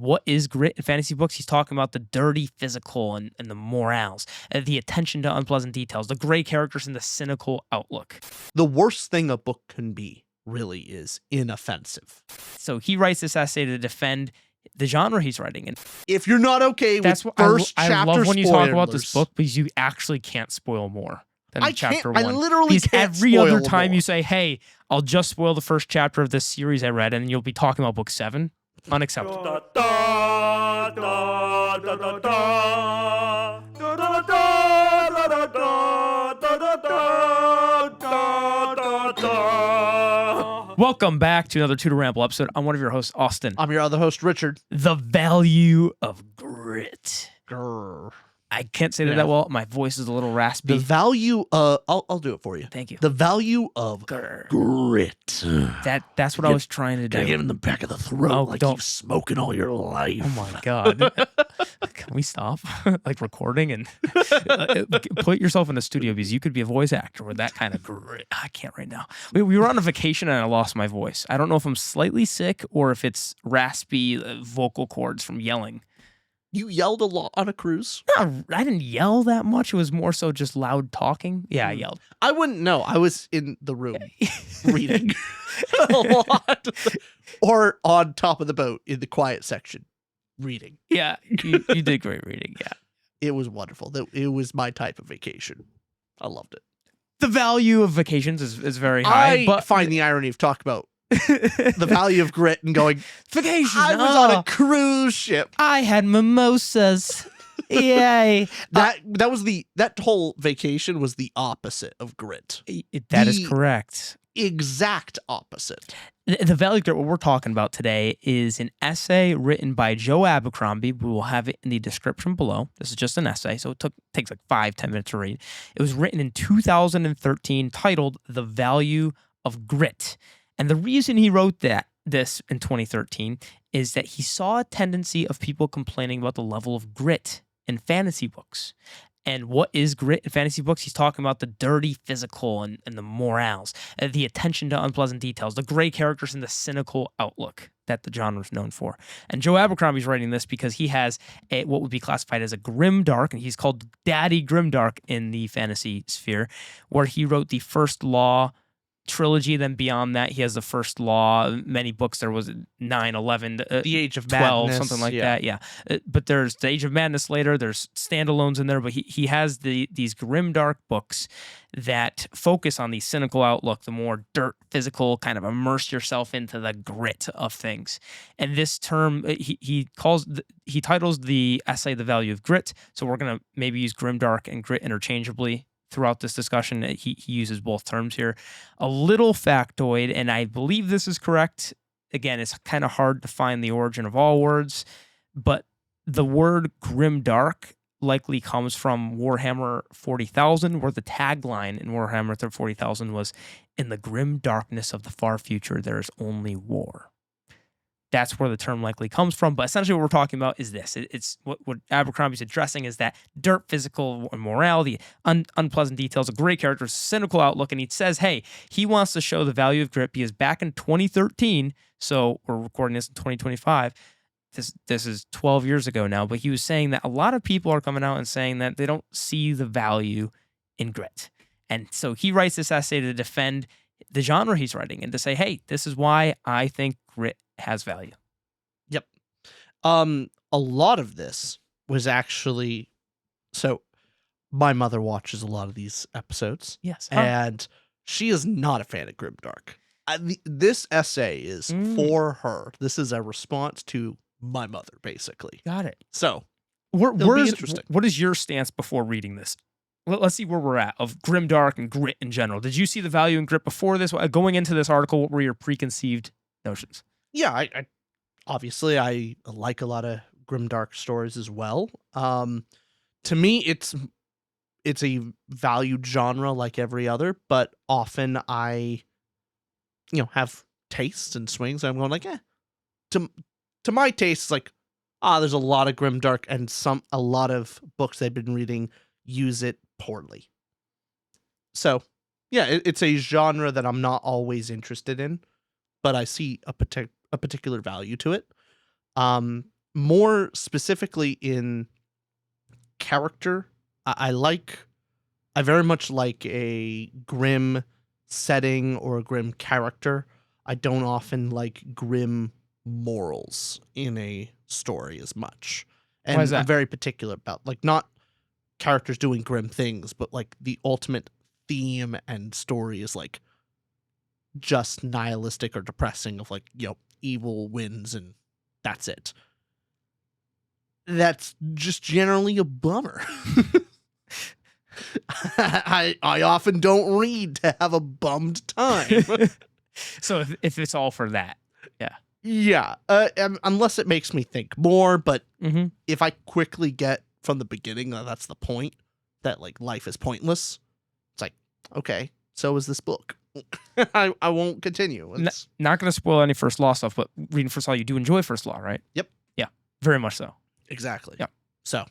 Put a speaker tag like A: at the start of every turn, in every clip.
A: What is grit in fantasy books? He's talking about the dirty physical and the morals, the attention to unpleasant details, the gray characters, and the cynical outlook.
B: The worst thing a book can be really is inoffensive.
A: So he writes this essay to defend the genre he's writing in.
B: If you're not okay with first chapter
A: I love when you talk about this
B: spoilers-
A: book because you actually can't spoil more than
B: I
A: chapter
B: can't-
A: one.
B: I literally
A: because
B: can't
A: every other
B: spoil
A: time
B: more.
A: you say, "Hey, I'll just spoil the first chapter of this series I read," and you'll be talking about book 7. Unacceptable. Welcome back to another Tutor Ramble episode. I'm one of your hosts, Austin.
B: I'm your other host, Richard.
A: The value of grit.
B: Grr.
A: I can't say that well. My voice is a little raspy.
B: The value I'll do it for you.
A: Thank you.
B: The value of grit.
A: That's what I was trying to do.
B: Gotta get him in the back of the throat
A: Oh,
B: like
A: don't-
B: you've smoking all your life.
A: Oh my god! Can we stop like recording and put yourself in a studio because you could be a voice actor with that kind of grit. I can't right now. We were on a vacation and I lost my voice. I don't know if I'm slightly sick or if it's raspy vocal cords from yelling.
B: You yelled a lot on a cruise?
A: No, I didn't yell that much. It was more so just loud talking. Yeah, I yelled.
B: I wouldn't know. I was in the room reading a lot. Or on top of the boat in the quiet section reading.
A: Yeah, you did great reading. Yeah.
B: It was wonderful. It was my type of vacation. I loved it.
A: The value of vacations is very high.
B: I find the irony of talking about the value of grit and going,
A: vacation.
B: I was on a cruise ship.
A: I had mimosas. Yay.
B: That whole vacation was the opposite of grit.
A: That is correct.
B: Exact opposite.
A: The value of grit, what we're talking about today, is an essay written by Joe Abercrombie. We will have it in the description below. This is just an essay, so it takes like 5-10 minutes to read. It was written in 2013, titled "The Value of Grit." And the reason he wrote this in 2013 is that he saw a tendency of people complaining about the level of grit in fantasy books. And what is grit in fantasy books? He's talking about the dirty physical and the morals, the attention to unpleasant details, the gray characters, and the cynical outlook that the genre is known for. And Joe Abercrombie's writing this because he has what would be classified as a Grimdark, and he's called Daddy Grimdark in the fantasy sphere, where he wrote the First Law trilogy. Then beyond that, he has the First Law. Many books. There was 9, 11,
B: The Age of
A: 12,
B: Madness,
A: something like that. Yeah. But there's the Age of Madness later. There's standalones in there. But he has these grimdark books that focus on the cynical outlook, the more dirt physical, kind of immerse yourself into the grit of things. And this term he titles the essay "The Value of Grit." So we're gonna maybe use grimdark and grit interchangeably throughout this discussion. He uses both terms here. A little factoid, and I believe this is correct. Again, it's kind of hard to find the origin of all words, but the word grimdark likely comes from Warhammer 40,000, where the tagline in Warhammer 40,000 was, "In the grim darkness of the far future, there is only war." That's where the term likely comes from. But essentially what we're talking about is this. It's what Abercrombie's addressing is that dirt, physical morality, unpleasant details, a great character, cynical outlook. And he says, hey, he wants to show the value of grit because back in 2013, so we're recording this in 2025, this is 12 years ago now, but he was saying that a lot of people are coming out and saying that they don't see the value in grit. And so he writes this essay to defend the genre he's writing and to say, hey, this is why I think grit has value.
B: Yep. A lot of this was actually, so my mother watches a lot of these episodes.
A: Yes.
B: And she is not a fan of Grimdark. This essay is for her. This is a response to my mother, basically.
A: Got it.
B: So
A: interesting. What is your stance before reading this? Let's see where we're at of grimdark and grit in general. Did you see the value in grit before this? Going into this article, what were your preconceived notions?
B: Yeah, I obviously I like a lot of grimdark stories as well. To me, it's a valued genre like every other, but often I, have tastes and swings. I'm going like, to my taste, it's like, there's a lot of grimdark, and a lot of books I've been reading use it poorly. So, yeah, it's a genre that I'm not always interested in, but I see a particular value to it. more specifically in character, I very much like a grim setting or a grim character. I don't often like grim morals in a story as much.
A: Why
B: And
A: is
B: I'm
A: that?
B: very particular about, like, not characters doing grim things, but like the ultimate theme and story is like just nihilistic or depressing of like, evil wins and that's it. That's just generally a bummer. I often don't read to have a bummed time.
A: So if it's all for that,
B: Yeah, unless it makes me think more, but
A: mm-hmm.
B: if I quickly get from the beginning that that's the point, that like life is pointless, it's like, okay, so is this book. I won't continue.
A: Not going to spoil any First Law stuff, but reading First Law, you do enjoy First Law, right?
B: Yep.
A: Yeah, very much so.
B: Exactly.
A: Yeah.
B: So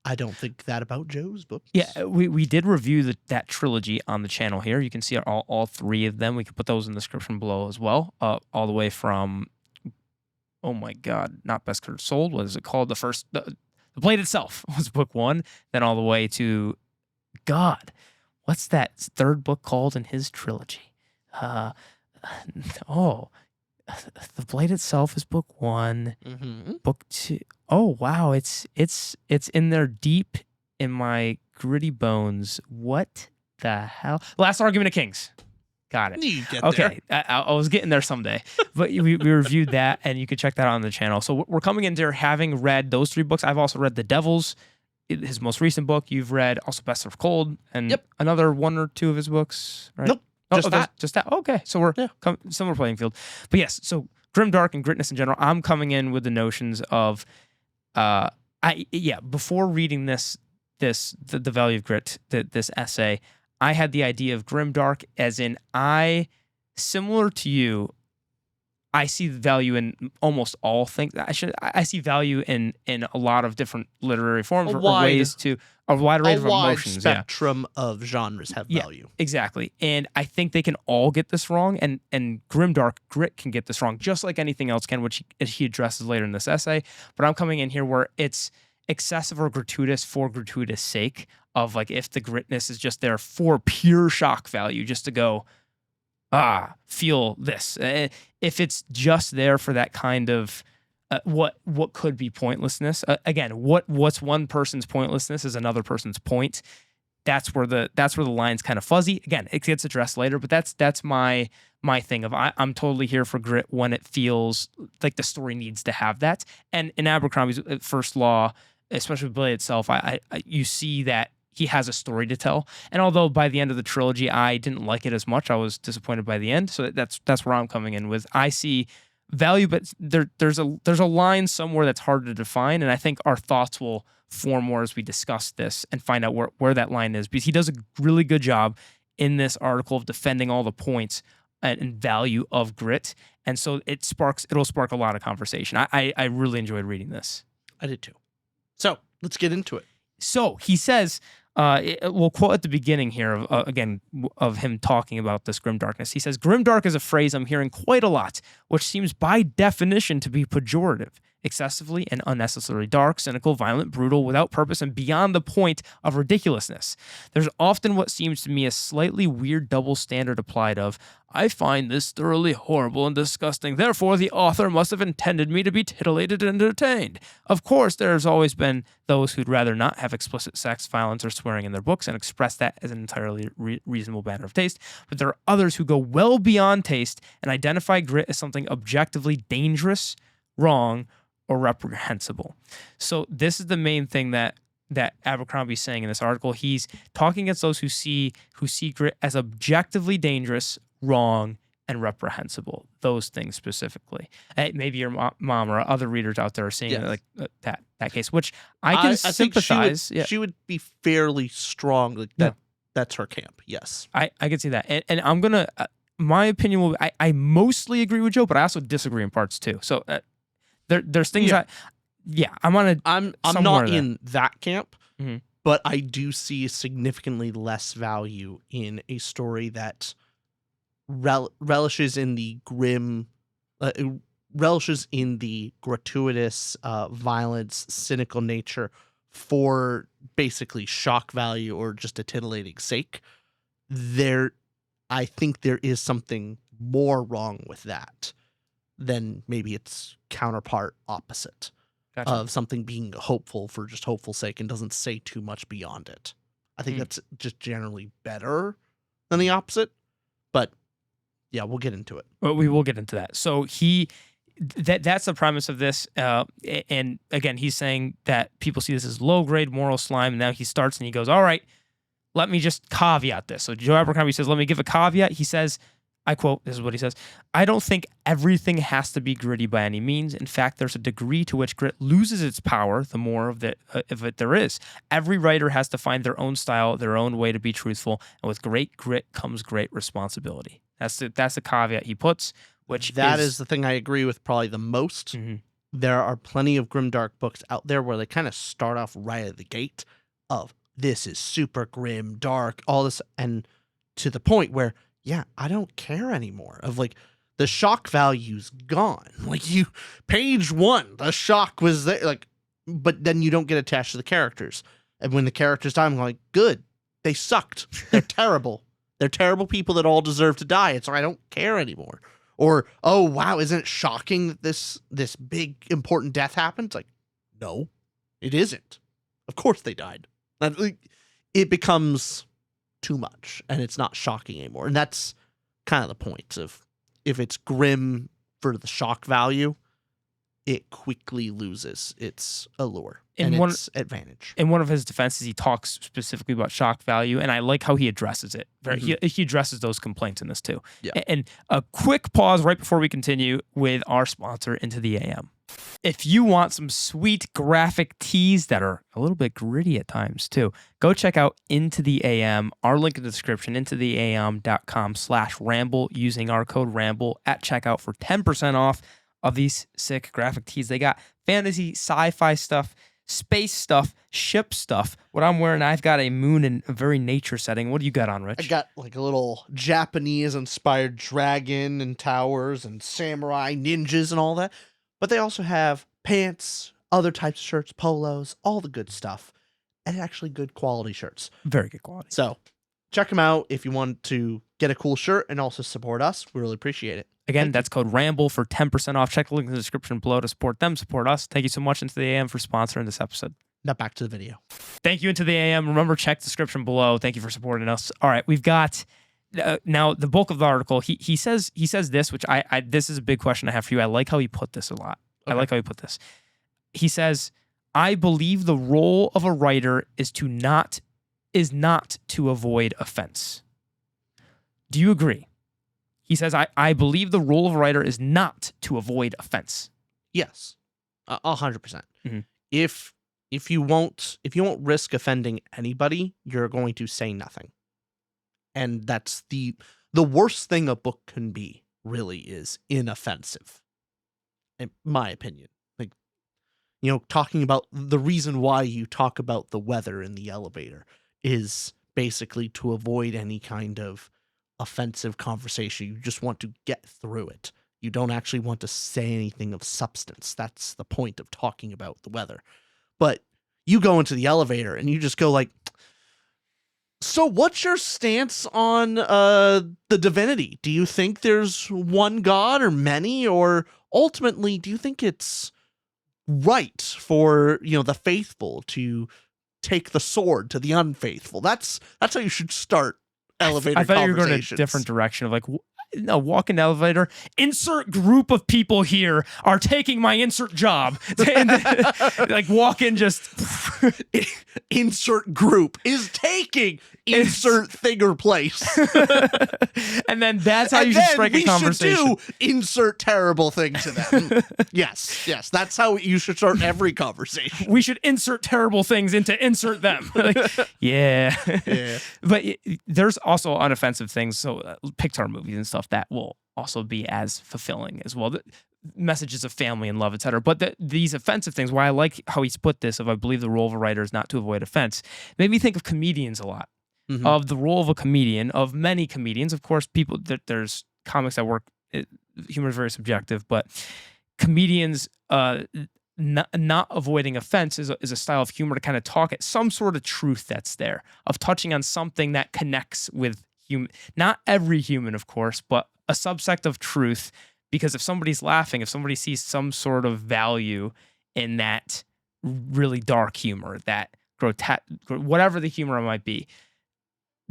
B: I don't think that about Joe's books.
A: Yeah, we did review that trilogy on the channel here. You can see all three of them. We can put those in the description below as well. All the way from, oh my God, not Best Courage Sold. What is it called? The Blade itself was book 1. Then all the way to, God, what's that third book called in his trilogy? The Blade itself is book 1.
B: Mm-hmm.
A: Book 2. Oh wow, it's in there deep in my gritty bones. What the hell? Last Argument of Kings. Got it.
B: You get
A: Okay, I was getting there someday. But we reviewed that, and you can check that out on the channel. So we're coming in there having read those 3 books. I've also read The Devils, his most recent book. You've read also Best of Cold, and another 1 or 2 of his books, right?
B: Nope. Just that.
A: Just that. Okay, so we're similar playing field. But yes, so Grimdark and gritness in general, I'm coming in with the notions of, before reading the value of grit, this essay, I had the idea of Grimdark as in similar to you, I see the value in almost all things. I see value in a lot of different literary forms or ways to a wide range of emotions.
B: Spectrum of genres have value.
A: Exactly. And I think they can all get this wrong, and Grimdark Grit can get this wrong, just like anything else can, which he addresses later in this essay. But I'm coming in here where it's excessive or gratuitous for gratuitous sake of, like, if the gritness is just there for pure shock value, just to go, feel this. If it's just there for that kind of what could be pointlessness. Again, what's one person's pointlessness is another person's point. That's where the line's kind of fuzzy. Again, it gets addressed later, but that's my thing of I'm totally here for grit when it feels like the story needs to have that. And in Abercrombie's First Law, especially with Blade itself, I you see that he has a story to tell. And although by the end of the trilogy I didn't like it as much, I was disappointed by the end. So that's where I'm coming in with. I see value, but there's a line somewhere that's hard to define, and I think our thoughts will form more as we discuss this and find out where that line is, because he does a really good job in this article of defending all the points and value of grit. And so it'll spark a lot of conversation. I really enjoyed reading this.
B: I did too. So let's get into it.
A: So he says, we'll quote at the beginning here of him talking about this grimdarkness. He says, "Grimdark is a phrase I'm hearing quite a lot, which seems by definition to be pejorative, excessively and unnecessarily dark, cynical, violent, brutal, without purpose, and beyond the point of ridiculousness. There's often what seems to me a slightly weird double standard applied of, I find this thoroughly horrible and disgusting, therefore the author must have intended me to be titillated and entertained. Of course, there's always been those who'd rather not have explicit sex, violence, or swearing in their books and express that as an entirely reasonable matter of taste, but there are others who go well beyond taste and identify grit as something objectively dangerous, wrong, or reprehensible." So this is the main thing that Abercrombie's saying in this article. He's talking against those who see grit as objectively dangerous, wrong, and reprehensible. Those things specifically. Maybe your mom or other readers out there are seeing like that case, which I can sympathize.
B: She would be fairly strong. Like that. That's her camp. Yes,
A: I can see that, and I'm gonna. My opinion will. I mostly agree with Joe, but I also disagree in parts too. So there's things I'm
B: not in that camp.
A: Mm-hmm.
B: But I do see significantly less value in a story that relishes in the grim, relishes in the gratuitous violence, cynical nature for basically shock value or just a titillating sake, I think there is something more wrong with that than maybe its counterpart opposite.
A: Gotcha.
B: Of something being hopeful for just hopeful sake and doesn't say too much beyond it. I think that's just generally better than the opposite. But yeah, we'll get into it.
A: Well, we will get into that. So that's the premise of this. And again, he's saying that people see this as low grade moral slime. And now he starts and he goes, all right, let me just caveat this. So Joe Abercrombie says, let me give a caveat. He says, I quote, this is what he says, I don't think everything has to be gritty by any means. In fact, there's a degree to which grit loses its power, the more of it there is. Every writer has to find their own style, their own way to be truthful. And with great grit comes great responsibility. That's the caveat he puts, which
B: that is the thing I agree with probably the most.
A: Mm-hmm.
B: There are plenty of grimdark books out there where they kind of start off right at the gate of this is super grim, dark, all this, and to the point where, yeah, I don't care anymore. Of like, the shock value's gone. Like, page 1, the shock was there. Like, but then you don't get attached to the characters. And when the characters die, I'm like, good, they sucked. They're terrible. They're terrible people that all deserve to die. And so I don't care anymore. Or, oh wow, isn't it shocking that this big important death happened? It's like, no, it isn't. Of course they died. It becomes too much, and it's not shocking anymore. And that's kind of the point of, if it's grim for the shock value, it quickly loses its allure and its advantage.
A: In one of his defenses, he talks specifically about shock value, and I like how he addresses it. He addresses those complaints in this too.
B: Yeah.
A: And a quick pause right before we continue with our sponsor, Into the AM. If you want some sweet graphic tees that are a little bit gritty at times too, go check out Into the AM. Our link in the description, intotheam.com/ramble, using our code Ramble at checkout for 10% off of these sick graphic tees. They got fantasy, sci-fi stuff, space stuff, ship stuff. What I'm wearing, I've got a moon in a very nature setting. What do you got on, Rich?
B: I got like a little Japanese-inspired dragon and towers and samurai ninjas and all that. But they also have pants, other types of shirts, polos, all the good stuff, and actually good quality shirts.
A: Very good quality.
B: So check them out if you want to get a cool shirt and also support us. We really appreciate it.
A: Again, that's code Ramble for 10% off. Check the link in the description below to support them, support us. Thank you so much, Into the AM, for sponsoring this episode.
B: Now back to the video.
A: Thank you, Into the AM. Remember, check the description below. Thank you for supporting us. All right, we've got... now the bulk of the article, he says this, which I this is a big question I have for you. I like how he put this a lot. Okay. I like how he put this. He says, I believe the role of a writer is not to avoid offense. Do you agree? He says, I believe the role of a writer is not to avoid offense.
B: Yes, 100%. Mm-hmm. If you won't risk offending anybody, you're going to say nothing. And that's the worst thing a book can be, really, is inoffensive, in my opinion. Like, talking about the reason why you talk about the weather in the elevator is basically to avoid any kind of offensive conversation. You just want to get through it. You don't actually want to say anything of substance. That's the point of talking about the weather. But you go into the elevator and you just go like, so what's your stance on the divinity? Do you think there's one God or many? Or ultimately, do you think it's right for, the faithful to take the sword to the unfaithful? That's how you should start elevator conversations. I thought you were going in a
A: different direction of like, no, walk in the elevator. Insert group of people here are taking my insert job. Like walk in, just
B: insert group is taking insert thing or place.
A: And then that's how you should strike a conversation.
B: Should do insert terrible thing to them. Yes. That's how you should start every conversation.
A: We should insert terrible things into insert them. Like, yeah. But there's also unoffensive things. So Pixar movies and stuff that will also be as fulfilling as well. The messages of family and love, etc. But these offensive things, why I like how he's put this, of I believe the role of a writer is not to avoid offense, made me think of comedians a lot. Mm-hmm. Of the role of a comedian, of many comedians. Of course, there's comics that work, humor is very subjective, but comedians not avoiding offense is a style of humor to kind of talk at some sort of truth that's there, of touching on something that connects with human, not every human, of course, but a subsect of truth. Because if somebody's laughing, if somebody sees some sort of value in that really dark humor, that whatever the humor might be,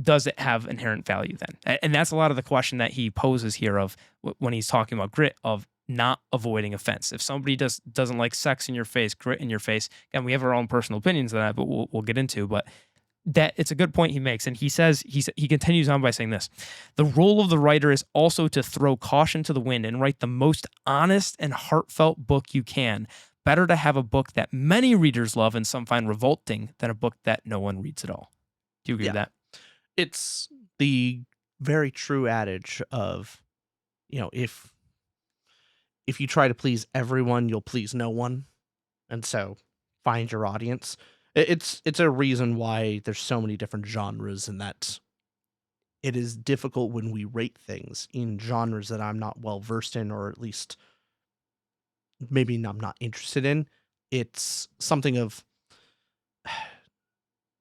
A: does it have inherent value then? And that's a lot of the question that he poses here of when he's talking about grit, of not avoiding offense. If somebody doesn't like sex in your face, grit in your face, and we have our own personal opinions on that, but we'll get into, but that it's a good point he makes. And he says, he continues on by saying this: the role of the writer is also to throw caution to the wind and write the most honest and heartfelt book you can. Better to have a book that many readers love and some find revolting than a book that no one reads at all. Do you agree with that?
B: It's the very true adage of, if you try to please everyone, you'll please no one. And so find your audience. It's a reason why there's so many different genres, and that it is difficult when we rate things in genres that I'm not well versed in, or at least maybe I'm not interested in. It's something of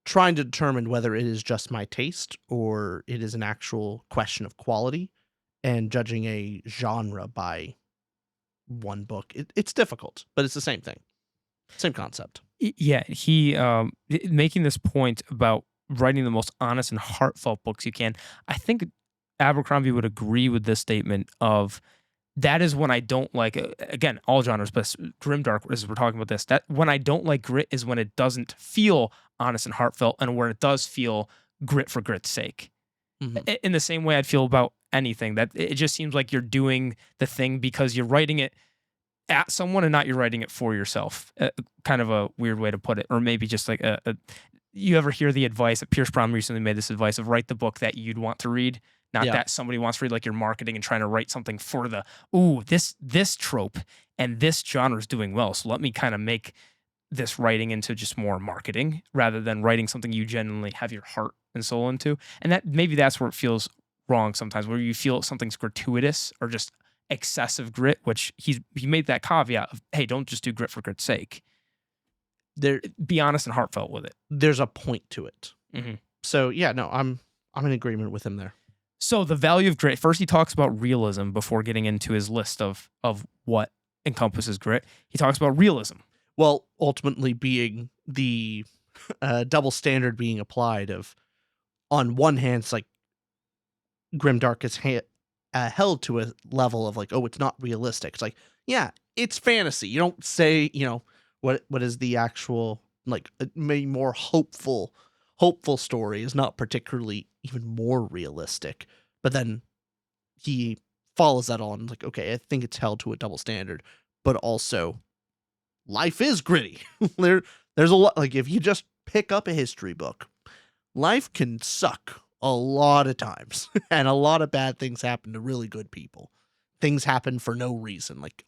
B: trying to determine whether it is just my taste or it is an actual question of quality, and judging a genre by one book. It's difficult, but it's the same thing. Same concept.
A: Yeah, he making this point about writing the most honest and heartfelt books you can. I think Abercrombie would agree with this statement of that is when I don't like, again, all genres, but Grimdark, as we're talking about this, that when I don't like grit is when it doesn't feel honest and heartfelt, and where it does feel grit for grit's sake.
B: Mm-hmm.
A: In the same way I'd feel about anything, that it just seems like you're doing the thing because you're writing it at someone and not you're writing it for yourself. Kind of a weird way to put it. Or maybe just like you ever hear the advice that Pierce Brown recently made, this advice of write the book that you'd want to read, not that somebody wants to read, like you're marketing and trying to write something for this trope and this genre is doing well. So let me kind of make this writing into just more marketing rather than writing something you genuinely have your heart and soul into. And that maybe that's where it feels wrong sometimes, where you feel something's gratuitous or just excessive grit, which he made that caveat of, hey, don't just do grit for grit's sake. Be honest and heartfelt with it. There's
B: a point to it. Mm-hmm. So yeah, no, I'm in agreement with him there.
A: So the value of grit, first he talks about realism before getting into his list of what encompasses grit. He talks about realism.
B: Well, ultimately being the double standard being applied of, on one hand, it's like Grimdark is held to a level of like, oh, it's not realistic. It's like, yeah, it's fantasy. You don't say, what is the actual, like, maybe more hopeful story is not particularly even more realistic. But then he follows that on like, okay, I think it's held to a double standard, but also life is gritty. There's a lot, like, if you just pick up a history book, life can suck a lot of times, and a lot of bad things happen to really good people. Things happen for no reason. Like,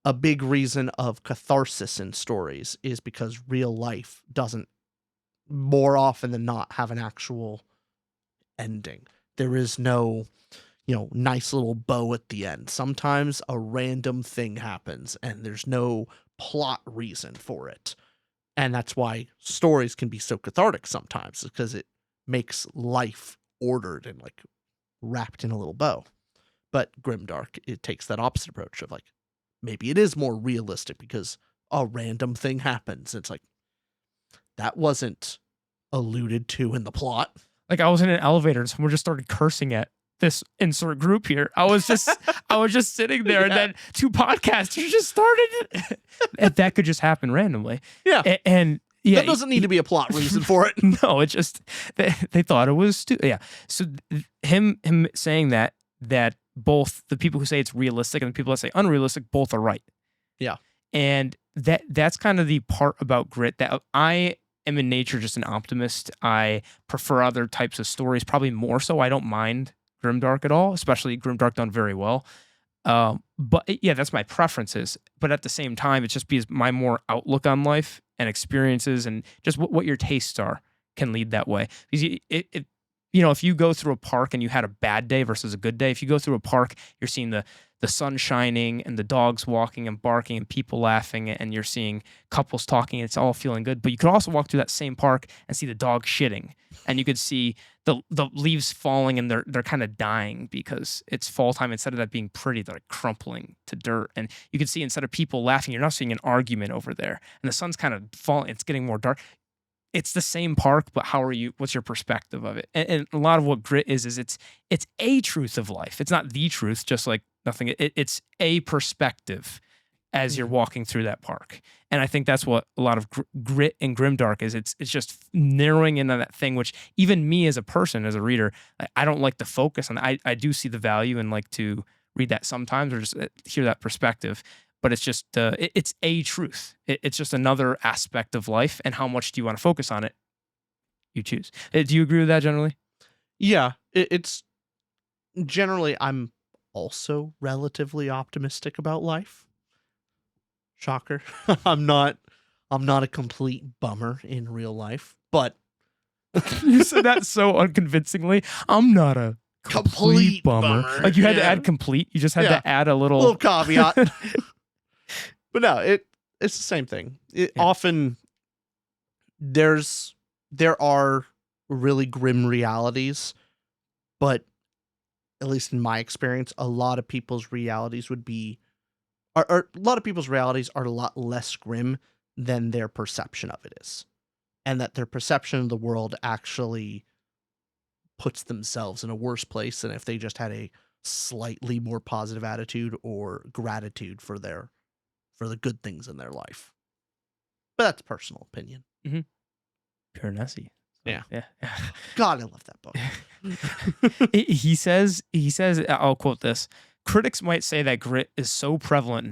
B: a big reason of catharsis in stories is because real life doesn't, more often than not, have an actual ending. There is no, nice little bow at the end. Sometimes a random thing happens and there's no plot reason for it. And that's why stories can be so cathartic sometimes, because it makes life ordered and like wrapped in a little bow. But Grimdark, it takes that opposite approach of like, maybe it is more realistic because a random thing happens. It's like, that wasn't alluded to in the plot.
A: Like, I was in an elevator and someone just started cursing at this insert group here. I was just sitting there, and then two podcasters just started. That could just happen randomly.
B: Yeah.
A: And yeah,
B: that doesn't need to be a plot reason for it.
A: No, it's just they thought it was yeah. So him saying that both the people who say it's realistic and the people that say unrealistic, both are right.
B: Yeah.
A: And that's kind of the part about grit that I am in nature just an optimist. I prefer other types of stories, probably more so. I don't mind Grimdark at all, especially Grimdark done very well. But yeah, that's my preferences. But at the same time, it's just because my more outlook on life and experiences and just what your tastes are can lead that way. Because if you go through a park and you had a bad day versus a good day, if you go through a park, you're seeing the sun shining and the dogs walking and barking and people laughing and you're seeing couples talking. It's all feeling good. But you could also walk through that same park and see the dog shitting, and you could see the leaves falling and they're kind of dying because it's fall time. Instead of that being pretty, they're like crumpling to dirt. And you can see instead of people laughing, you're now seeing an argument over there. And the sun's kind of falling. It's getting more dark. It's the same park, but what's your perspective of it? And a lot of what grit is it's a truth of life. It's not the truth, just like nothing. It's a perspective as you're walking through that park. And I think that's what a lot of grit and grimdark is. It's just narrowing in on that thing, which even me as a person, as a reader, I don't like to focus on. I do see the value and like to read that sometimes or just hear that perspective. But it's just, it's a truth. It's just another aspect of life. And how much do you want to focus on it? You choose. Do you agree with that generally?
B: Yeah, it's generally, I'm also relatively optimistic about life. Shocker. I'm not a complete bummer in real life, but
A: You said that so unconvincingly. I'm not a complete bummer. Like you had to add complete. You just had to add a little
B: caveat. But no, it's the same thing. Often there are really grim realities, but at least in my experience, a lot of people's realities are a lot less grim than their perception of it is. And that their perception of the world actually puts themselves in a worse place than if they just had a slightly more positive attitude or gratitude for the good things in their life. But that's personal opinion.
A: Mm-hmm. Pure Nessie.
B: Yeah.
A: Yeah.
B: God, I love that book.
A: He says, I'll quote this. Critics might say that grit is so prevalent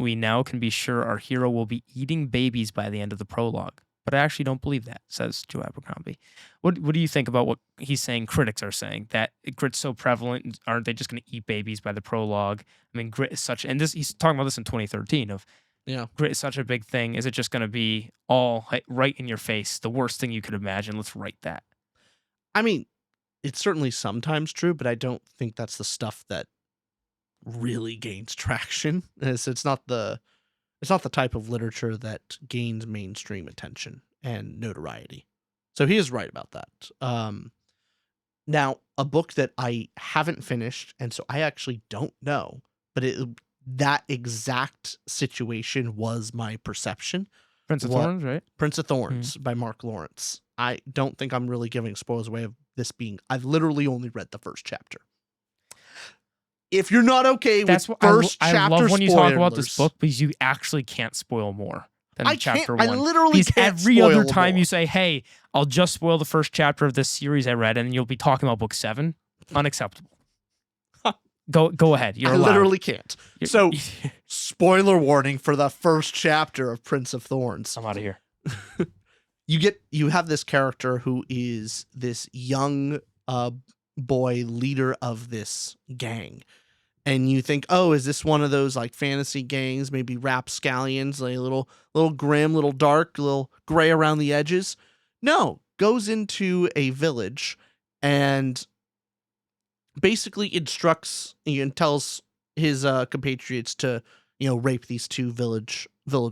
A: we now can be sure our hero will be eating babies by the end of the prologue. But I actually don't believe that, says Joe Abercrombie. What do you think about what he's saying critics are saying? That grit's so prevalent, aren't they just going to eat babies by the prologue? I mean, grit is such, and he's talking about this in 2013 of, grit is such a big thing. Is it just going to be all right in your face, the worst thing you could imagine? Let's write that.
B: I mean, it's certainly sometimes true, but I don't think that's the stuff that really gains traction. It's not the type of literature that gains mainstream attention and notoriety. So he is right about that. Now, a book that I haven't finished, and so I actually don't know, but that exact situation was my perception.
A: Prince of Thorns, right?
B: Prince of Thorns by Mark Lawrence. I don't think I'm really giving spoilers away of this being... I've literally only read the first chapter. If you're not okay with first chapter
A: I love when you talk about this
B: spoilers,
A: book because you actually can't spoil more than chapter one.
B: I literally can't
A: every other
B: spoil
A: time
B: more.
A: you say, hey, I'll just spoil the first chapter of this series I read, and you'll be talking about book 7. Unacceptable. Go ahead. You're allowed.
B: Literally can't. So, spoiler warning for the first chapter of Prince of Thorns.
A: I'm out of here.
B: You have this character who is this young boy leader of this gang. And you think, oh, is this one of those like fantasy gangs, maybe rapscallions, like a little grim, little dark, little gray around the edges? No, goes into a village and basically instructs and tells his compatriots to, rape these 2 village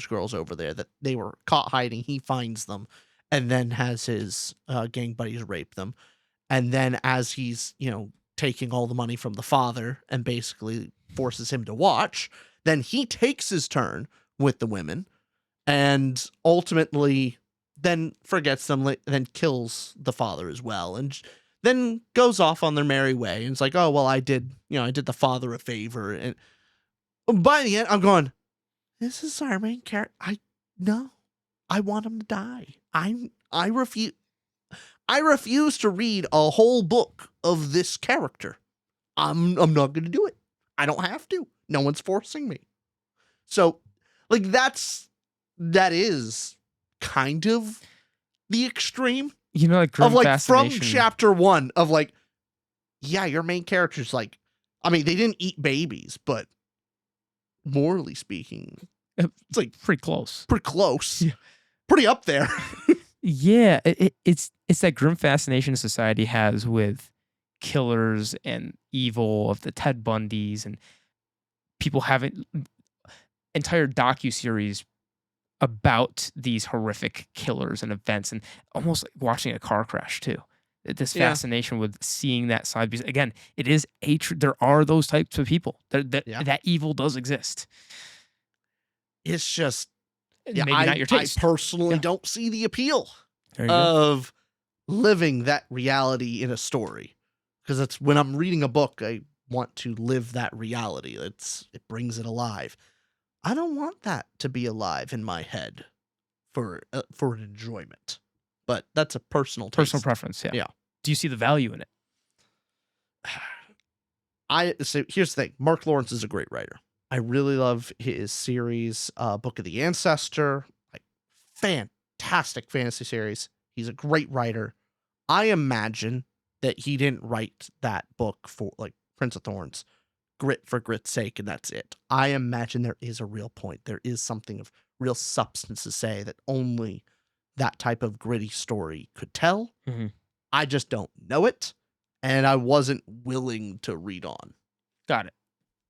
B: girls over there that they were caught hiding. He finds them and then has his gang buddies rape them. And then as he's, taking all the money from the father and basically forces him to watch, then he takes his turn with the women and ultimately then forgets them, then kills the father as well, and then goes off on their merry way. And it's like, oh, well, I did the father a favor. And by the end, I'm going, this is our main character. I want him to die. I refuse to read a whole book of this character. I'm not going to do it. I don't have to. No one's forcing me. So, like, that is kind of the extreme.
A: Like grim
B: of like
A: fascination.
B: From chapter 1 of like, yeah, your main character's like, I mean, they didn't eat babies, but morally speaking, it's like
A: pretty close.
B: Yeah. Pretty up there.
A: Yeah, it's It's that grim fascination society has with killers and evil of the Ted Bundys and people having entire docuseries about these horrific killers and events and almost like watching a car crash too. This
B: Yeah.
A: fascination with seeing that side because again, it is there are those types of people.
B: Yeah.
A: That evil does exist.
B: It's just,
A: And
B: yeah,
A: maybe not your
B: I
A: taste.
B: personally
A: Yeah.
B: don't see the appeal
A: There you go.
B: of living that reality in a story. Because it's when I'm reading a book, I want to live that reality. It brings it alive. I don't want that to be alive in my head for an enjoyment. But that's a personal taste.
A: Personal preference, yeah.
B: Yeah.
A: Do you see the value in it?
B: So here's the thing. Mark Lawrence is a great writer. I really love his series, Book of the Ancestor. Like, fantastic fantasy series. He's a great writer. I imagine that he didn't write that book for like Prince of Thorns, grit for grit's sake, and that's it. I imagine there is a real point. There is something of real substance to say that only that type of gritty story could tell.
A: Mhm.
B: I just don't know it, and I wasn't willing to read on.
A: Got it.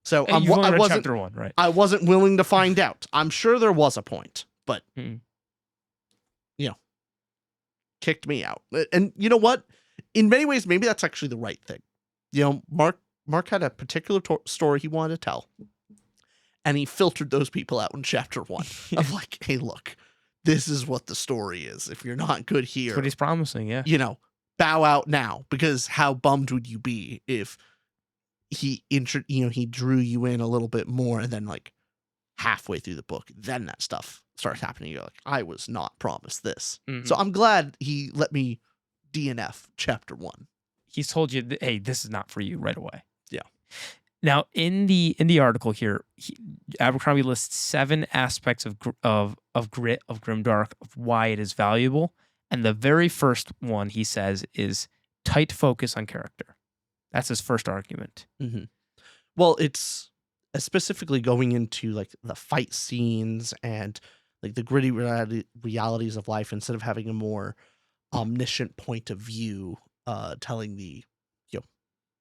B: So
A: You've only
B: I
A: read
B: wasn't.
A: chapter 1, right?
B: I wasn't willing to find out. I'm sure there was a point, but
A: Mhm.
B: kicked me out. And you know what? In many ways, maybe that's actually the right thing. Mark had a particular story he wanted to tell, and he filtered those people out in chapter 1 of like, hey, look, this is what the story is. If you're not good here,
A: That's what he's promising, yeah.
B: Bow out now, because how bummed would you be if he drew you in a little bit more, and then like halfway through the book, then that stuff starts happening. You're like, I was not promised this.
A: Mhm.
B: So I'm glad he let me DNF chapter 1.
A: He's told you, hey, this is not for you right away.
B: Yeah.
A: Now, in the article here, Abercrombie lists 7 aspects of grit, of Grimdark, of why it is valuable. And the very first one he says is tight focus on character. That's his first argument.
B: Mm-hmm. Well, it's specifically going into like the fight scenes and like the gritty realities of life, instead of having a more omniscient point of view, telling the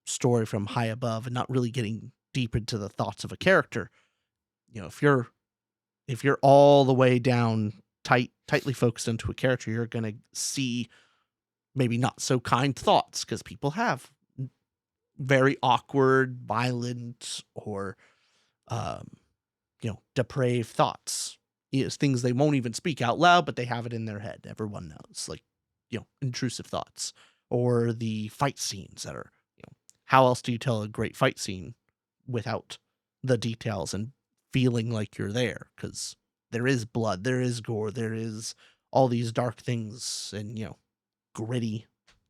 B: story from high above and not really getting deep into the thoughts of a character. If you're all the way down tightly focused into a character, you're gonna see maybe not so kind thoughts, because people have very awkward, violent, or depraved thoughts. It's things they won't even speak out loud, but they have it in their head. Everyone knows, like, intrusive thoughts, or the fight scenes that are, how else do you tell a great fight scene without the details and feeling like you're there? Because there is blood, there is gore, there is all these dark things and, gritty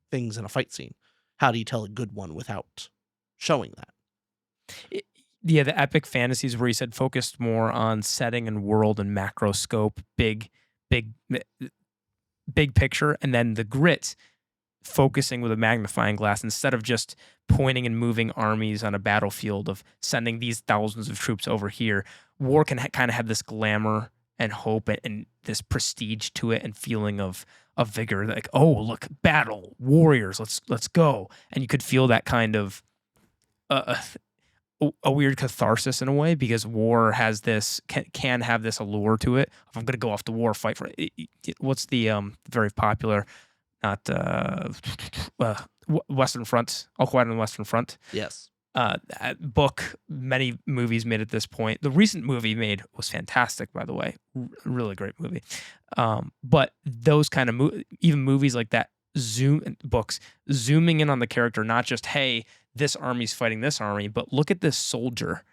B: things in a fight scene. How do you tell a good one without showing that?
A: Yeah, the epic fantasies where he said focused more on setting and world and macro scope, big picture, and then the grit focusing with a magnifying glass instead of just pointing and moving armies on a battlefield of sending these thousands of troops over here. War can kind of have this glamour and hope and this prestige to it and feeling of vigor, like, oh, look, battle, warriors, let's go. And you could feel that kind of a weird catharsis in a way, because war has this can have this allure to it. If I'm going to go off to war, fight for it. What's the very popular, not Western Front, All Quiet on the Western Front?
B: Yes.
A: Book, many movies made at this point. The recent movie made was fantastic, by the way. Really great movie. But those kind of even movies like that, books zooming in on the character, not just, hey, this army's fighting this army, but look at this soldier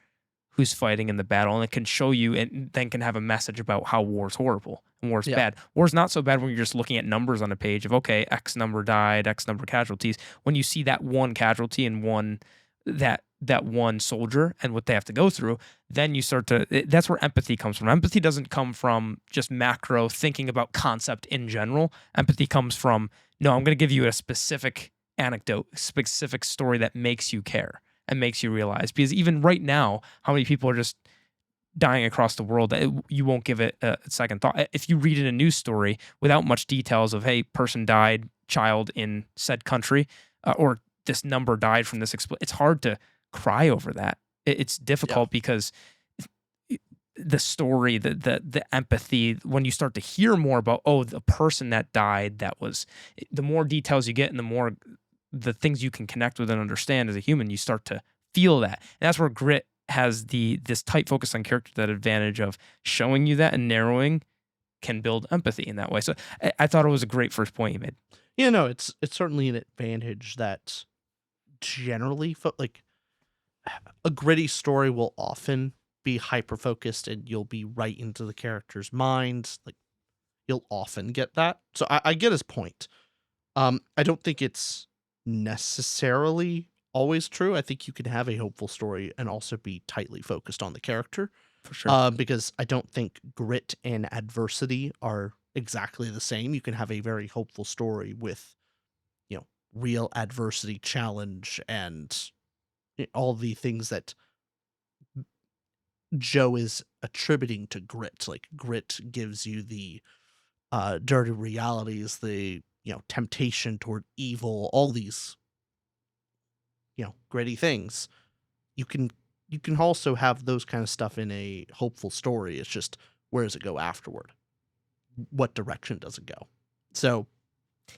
A: who's fighting in the battle, and it can show you and then can have a message about how war's horrible and war's bad. War's not so bad when you're just looking at numbers on a page of, okay, X number died, X number casualties. When you see that one casualty and that one soldier and what they have to go through, then you start to, that's where empathy comes from. Empathy doesn't come from just macro thinking about concept in general. Empathy comes from, no, I'm going to give you a specific anecdote, specific story that makes you care and makes you realize. Because even right now, how many people are just dying across the world, you won't give it a second thought. If you read in a news story without much details of, hey, person died, child in said country, or this number died from this it's hard to cry over that. It's
B: Yeah.
A: difficult because the story, the empathy, when you start to hear more about, oh, the person that died, that was, the more details you get and the more the things you can connect with and understand as a human, you start to feel that. And that's where Grit has this tight focus on character, that advantage of showing you that and narrowing can build empathy in that way. So I thought it was a great first point you made.
B: Yeah, no, it's certainly an advantage that generally like a gritty story will often be hyper focused and you'll be right into the character's mind. Like you'll often get that. So I get his point. I don't think it's necessarily always true. I think you can have a hopeful story and also be tightly focused on the character.
A: For sure.
B: Because I don't think grit and adversity are exactly the same. You can have a very hopeful story with, real adversity, challenge, and all the things that Joe is attributing to grit. Like grit gives you the dirty realities, the temptation toward evil, all these gritty things. You can also have those kind of stuff in a hopeful story. It's just, where does it go afterward? What direction does it go? So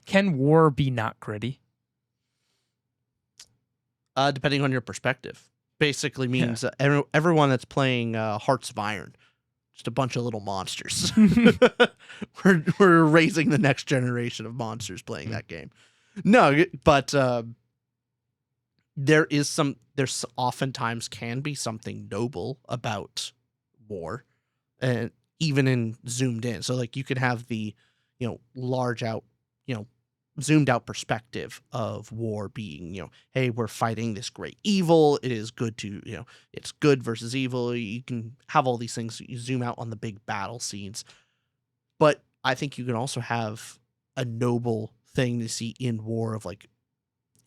A: can war be not gritty?
B: Depending on your perspective, basically means everyone that's playing Hearts of Iron, just a bunch of little monsters. we're raising the next generation of monsters playing that game. No, but there's oftentimes can be something noble about war, and even in zoomed in. So like you could have the large out, zoomed out perspective of war being, hey, we're fighting this great evil. It is good to, it's good versus evil. You can have all these things. You zoom out on the big battle scenes. But I think you can also have a noble thing to see in war of like,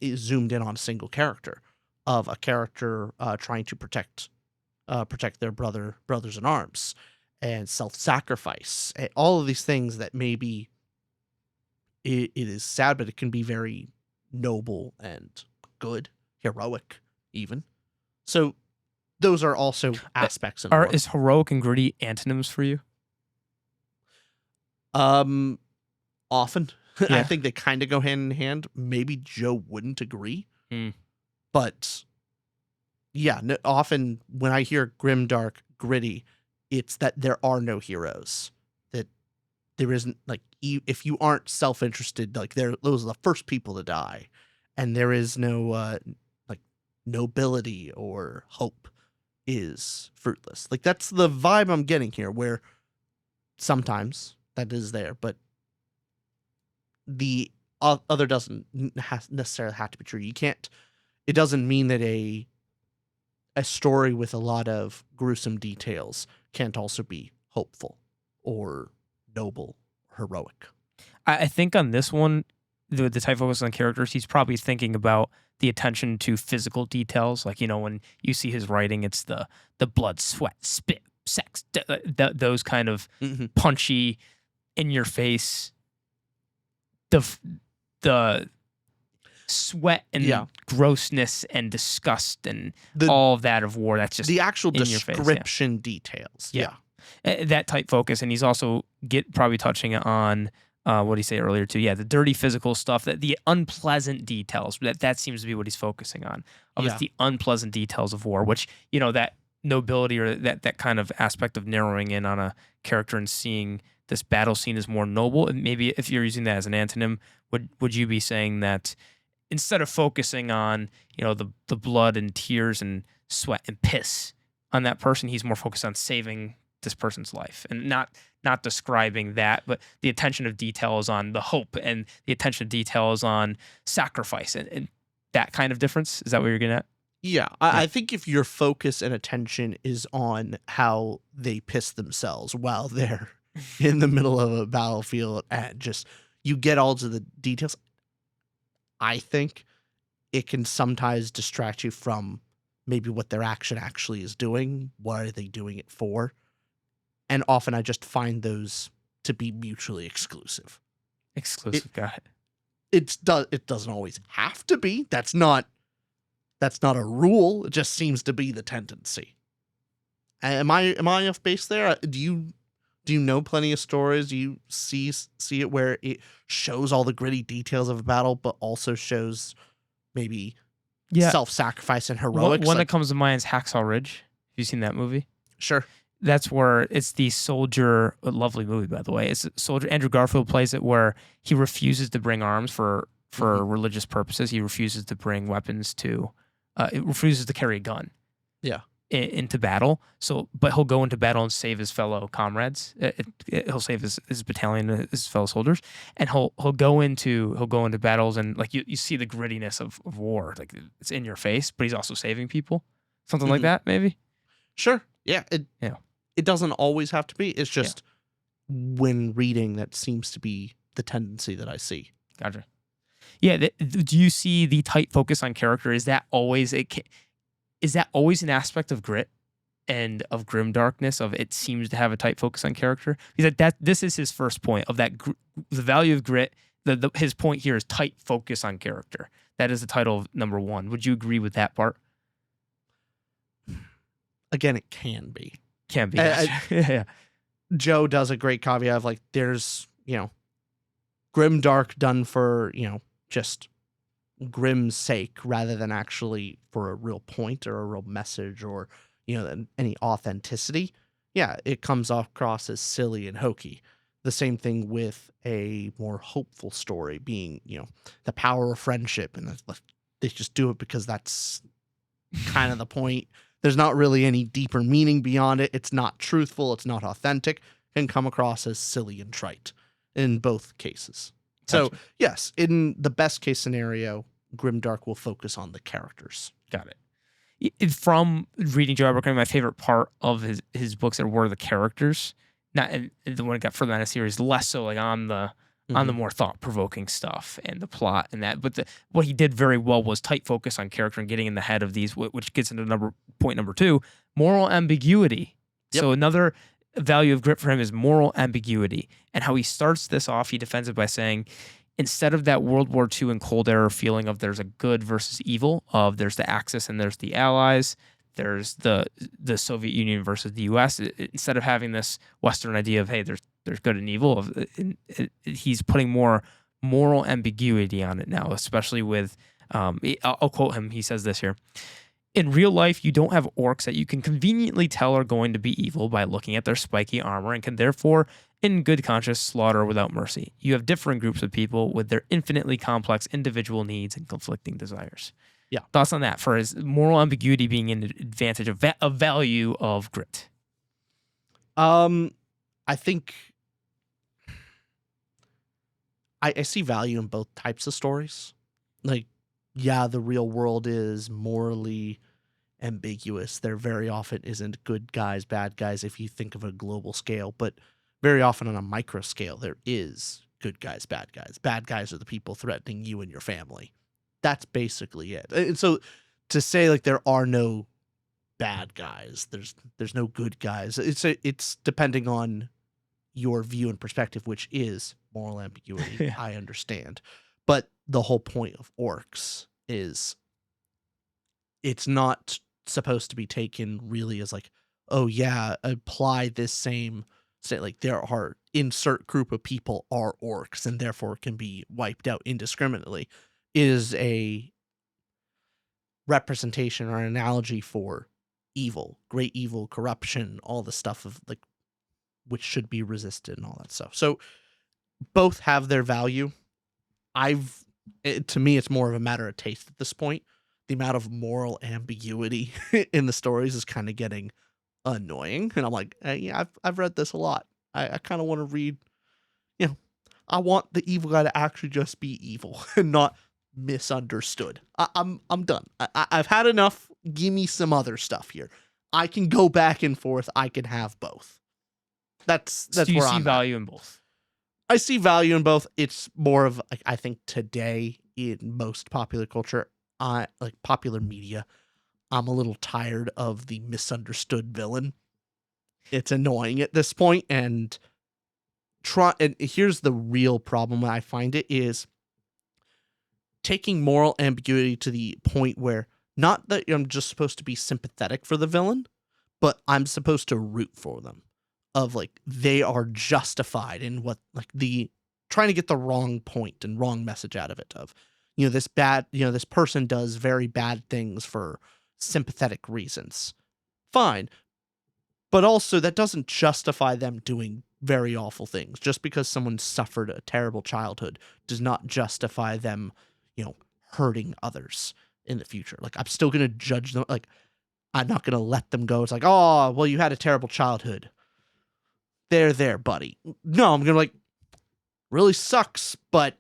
B: is zoomed in on a single character, of a character trying to protect their brothers in arms, and self-sacrifice, and all of these things that maybe it is sad, but it can be very noble and good, heroic even. So those are also aspects in war.
A: Is heroic and gritty antonyms for you?
B: Often.
A: Yeah.
B: I think they kind of go hand in hand. Maybe Joe wouldn't agree. But yeah, often when I hear grimdark, gritty, it's that there are no heroes. That there isn't, like, if you aren't self-interested, like those are the first people to die, and there is no like nobility or hope is fruitless. Like that's the vibe I'm getting here, where sometimes that is there, but the other doesn't necessarily have to be true. You can't. It doesn't mean that a story with a lot of gruesome details can't also be hopeful or noble, heroic.
A: I think on this one, the tight focus on characters, he's probably thinking about the attention to physical details. Like, when you see his writing, it's the blood, sweat, spit, sex, those kind of punchy, in your face, the sweat and grossness and disgust and all of that of war. That's just
B: the actual
A: in
B: description
A: your face,
B: details.
A: That tight focus. And he's also probably touching on what did he say earlier too? Yeah, the dirty physical stuff, that the unpleasant details. That seems to be what he's focusing on. It's the unpleasant details of war, which that nobility, or that kind of aspect of narrowing in on a character and seeing this battle scene is more noble. And maybe if you're using that as an antonym, would you be saying that instead of focusing on the blood and tears and sweat and piss on that person, he's more focused on saving this person's life, and not describing that, but the attention of detail is on the hope, and the attention of detail is on sacrifice, and that kind of difference. Is that what you're getting at?
B: Yeah. I think if your focus and attention is on how they piss themselves while they're in the middle of a battlefield, and just you get all to the details, I think it can sometimes distract you from maybe what their action actually is doing. What are they doing it for? And often I just find those to be mutually exclusive.
A: Exclusive, got it.
B: It doesn't always have to be. That's not a rule. It just seems to be the tendency. Am I off base there? Do you know plenty of stories? Do you see it where it shows all the gritty details of a battle, but also shows maybe self-sacrifice and heroics?
A: One that comes to mind is Hacksaw Ridge. Have you seen that movie?
B: Sure.
A: That's where it's the soldier, a lovely movie, by the way. It's soldier, Andrew Garfield plays it, where he refuses to bring arms for religious purposes. He refuses to bring weapons it refuses to carry a gun.
B: Yeah.
A: Into battle. But he'll go into battle and save his fellow comrades. He'll save his battalion, his fellow soldiers, and he'll go into battles, and like you see the grittiness of war, like it's in your face, but he's also saving people. Something like that, maybe.
B: Sure. Yeah. It doesn't always have to be. It's just when reading, that seems to be the tendency that I see.
A: Gotcha. Yeah. Do you see the tight focus on character? Is that always an aspect of grit and of grimdarkness? Of it seems to have a tight focus on character. Because this is his first point of that. The value of grit. His point here is tight focus on character. That is the title of number 1. Would you agree with that part?
B: Again, it can be.
A: Can be. Yeah.
B: Joe does a great caveat of like, there's, grimdark done for, just grim's sake rather than actually for a real point or a real message or, any authenticity. Yeah, it comes across as silly and hokey. The same thing with a more hopeful story being, the power of friendship. And they just do it because that's kind of the point. There's not really any deeper meaning beyond it. It's not truthful. It's not authentic. It can come across as silly and trite in both cases.
A: Gotcha.
B: So, yes, in the best case scenario, Grimdark will focus on the characters.
A: Got it. From reading Joe Abercrombie, my favorite part of his books were the characters. Not the one that got further in the series, less so like on the more thought-provoking stuff and the plot and that. But what he did very well was tight focus on character and getting in the head of these, which gets into point number 2, moral ambiguity.
B: Yep.
A: So another value of grit for him is moral ambiguity. And how he starts this off, he defends it by saying, instead of that World War II and Cold Era feeling of there's a good versus evil, of there's the Axis and there's the Allies, there's the Soviet Union versus the U.S. Instead of having this Western idea of, hey, there's good and evil, he's putting more moral ambiguity on it now, especially with, I'll quote him, he says this here, in real life, you don't have orcs that you can conveniently tell are going to be evil by looking at their spiky armor and can therefore, in good conscience, slaughter without mercy. You have different groups of people with their infinitely complex individual needs and conflicting desires.
B: Yeah.
A: Thoughts on that for his moral ambiguity being an advantage of value of grit?
B: I think I see value in both types of stories. Like, yeah, the real world is morally ambiguous. There very often isn't good guys, bad guys, if you think of a global scale, but very often on a micro scale, there is good guys, bad guys. Bad guys are the people threatening you and your family. That's basically it. And so to say like there are no bad guys, there's no good guys, it's depending on your view and perspective, which is moral ambiguity.
A: Yeah.
B: I understand. But the whole point of orcs is it's not supposed to be taken really as like, oh yeah, apply this same, say like there are insert group of people are orcs and therefore can be wiped out indiscriminately, is a representation or an analogy for evil, great evil, corruption, all the stuff of like which should be resisted and all that stuff. So both have their value. To me, it's more of a matter of taste at this point. The amount of moral ambiguity in the stories is kind of getting annoying. And I'm like, yeah, I've read this a lot. I kind of want to read, I want the evil guy to actually just be evil and not misunderstood. I'm done. I've had enough. Give me some other stuff here. I can go back and forth. I can have both. That's
A: So you
B: where
A: see
B: I'm
A: value in both.
B: I see value in both. It's more of, I think today in most popular culture, like popular media, I'm a little tired of the misunderstood villain. It's annoying at this point, and here's the real problem I find it is taking moral ambiguity to the point where not that I'm just supposed to be sympathetic for the villain, but I'm supposed to root for them. Of like they are justified in what like the trying to get the wrong point and wrong message out of it of this person does very bad things for sympathetic reasons. Fine. But also that doesn't justify them doing very awful things. Just because someone suffered a terrible childhood does not justify them, hurting others in the future. Like I'm still going to judge them. Like I'm not going to let them go. It's like, oh, well, you had a terrible childhood. There, buddy. No, I'm going to really sucks, but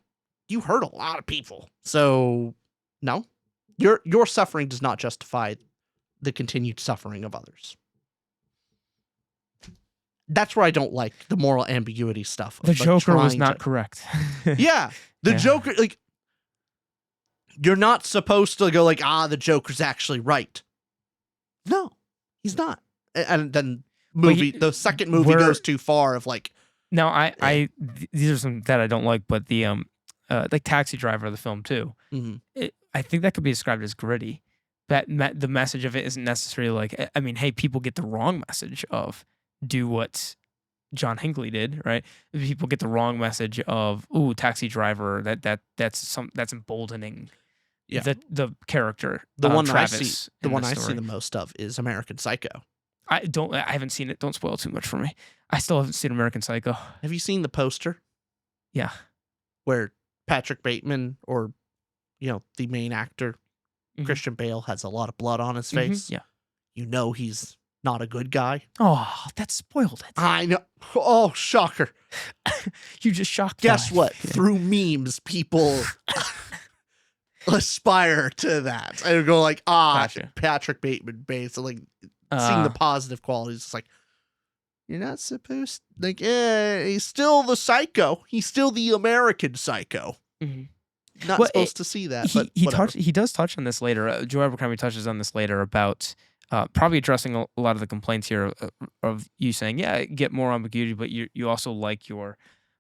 B: you hurt a lot of people. So no, your suffering does not justify the continued suffering of others. That's where I don't like the moral ambiguity stuff.
A: The Joker was not correct.
B: Yeah. The Joker, you're not supposed to go the Joker's actually right. No, he's not. And then the second movie goes too far of
A: Now these are some that I don't like, but the Taxi Driver of the film too.
B: Mm-hmm.
A: I think that could be described as gritty. That the message of it isn't necessarily hey, people get the wrong message of do what John Hinckley did, right? People get the wrong message of Taxi Driver. That's emboldening.
B: Yeah.
A: The character.
B: The one
A: Travis
B: I see the most of is American Psycho.
A: I haven't seen it. Don't spoil too much for me. I still haven't seen American Psycho.
B: Have you seen the poster?
A: Yeah.
B: Where Patrick Bateman or the main actor Christian Bale has a lot of blood on his face.
A: Yeah.
B: He's not a good guy.
A: Oh, that spoiled it.
B: I know. Oh, shocker.
A: You just shocked
B: Guess
A: me.
B: what? Through memes, people aspire to that. I go
A: Gotcha.
B: Patrick Bateman based. So seeing the positive qualities. It's you're not supposed he's still the psycho. He's still the American psycho.
A: Mm-hmm.
B: Not supposed to see that.
A: He does touch on this later. Joe Abercrombie touches on this later about probably addressing a lot of the complaints here of you saying, yeah, get more ambiguity, but you also like your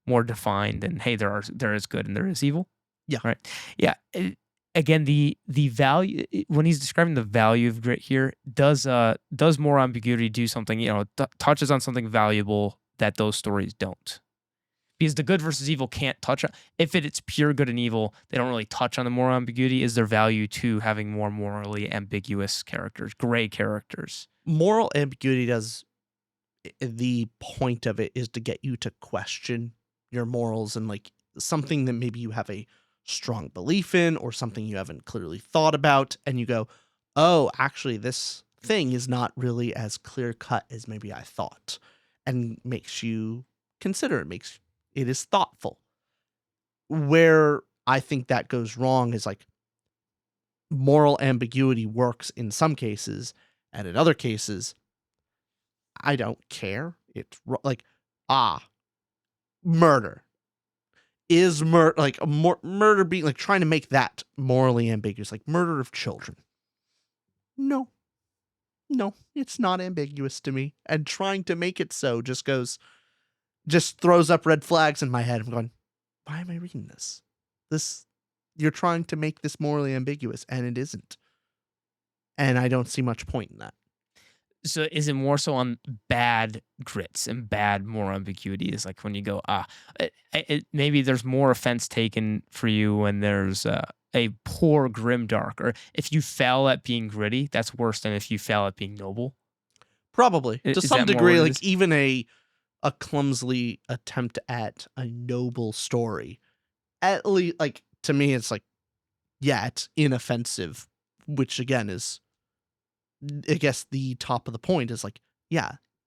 A: more defined and hey, there is good and there is evil.
B: Yeah.
A: Right. Yeah. Again, the value when he's describing the value of grit here does more ambiguity do something touches on something valuable that those stories don't. Because the good versus evil can't touch on if it's pure good and evil, they don't really touch on the moral ambiguity. Is there value to having more morally ambiguous characters, gray characters?
B: Moral ambiguity does the point of it is to get you to question your morals and something that maybe you have a strong belief in or something you haven't clearly thought about, and you go, oh, actually this thing is not really as clear cut as maybe I thought, and makes you consider it is thoughtful. Where I think that goes wrong is moral ambiguity works in some cases, and in other cases I don't care. It's murder. Is murder being trying to make that morally ambiguous, murder of children? No, it's not ambiguous to me. And trying to make it so just throws up red flags in my head. I'm going, why am I reading this? You're trying to make this morally ambiguous, and it isn't. And I don't see much point in that.
A: So is it more so on bad grits and bad moral ambiguity? Is when you go, maybe there's more offense taken for you when there's a poor Grimdark, or if you fail at being gritty, that's worse than if you fail at being noble.
B: Probably to some degree, even a clumsily attempt at a noble story, at least to me, it's it's inoffensive, which again is, I guess the top of the point is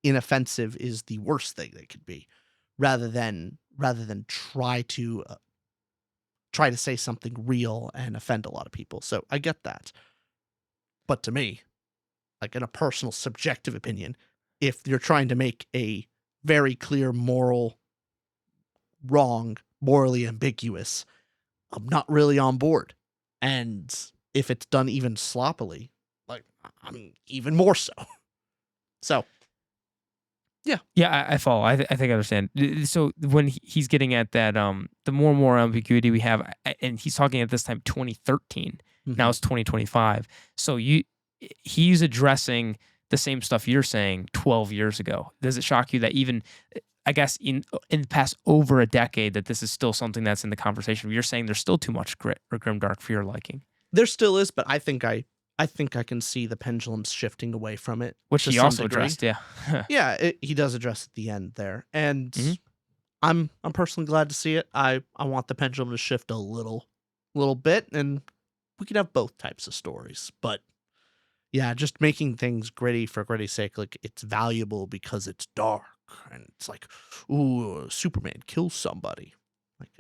B: inoffensive is the worst thing they could be, rather than try to say something real and offend a lot of people. So I get that. But to me, in a personal subjective opinion, if you're trying to make a very clear moral wrong, morally ambiguous, I'm not really on board. And if it's done even sloppily, I'm even more so. So,
A: Yeah, I follow. I think I understand. So when he's getting at that, the more and more ambiguity we have, and he's talking at this time 2013. Now
B: mhm.
A: it's 2025. So he's addressing the same stuff you're saying 12 years ago. Does it shock you that even, I guess, in the past over a decade, that this is still something that's in the conversation? You're saying there's still too much grit or grimdark for your liking,
B: There still is, but I think I can see the pendulums shifting away from it
A: which
B: to
A: he
B: some
A: also
B: degree.
A: addressed. Yeah.
B: Yeah, he does address at the end there, and
A: Mhm.
B: I'm personally glad to see it. I want the pendulum to shift a little bit, and we could have both types of stories. But yeah, just making things gritty for gritty's sake, like it's valuable because it's dark, and it's like, ooh, Superman kills somebody. Like,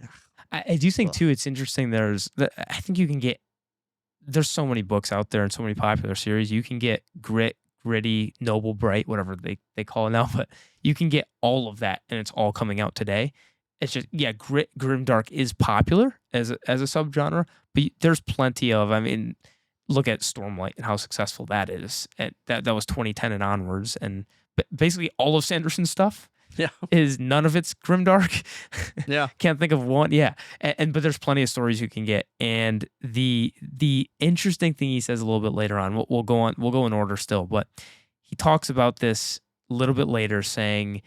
A: I do think
B: ugh.
A: too. It's interesting. I think you can get. There's so many books out there and so many popular series. You can get gritty, noble, bright, whatever they call it now, but you can get all of that, and it's all coming out today. It's just, yeah, grimdark is popular as a subgenre, but there's plenty of. I mean, look at Stormlight and how successful that is. And that was 2010 and onwards, and basically all of Sanderson's stuff
B: Yeah,
A: is none of it's grimdark.
B: yeah.
A: Can't think of one. Yeah, and but there's plenty of stories you can get. And the interesting thing he says a little bit later on. We'll go on. We'll go in order still, but he talks about this a little bit later, saying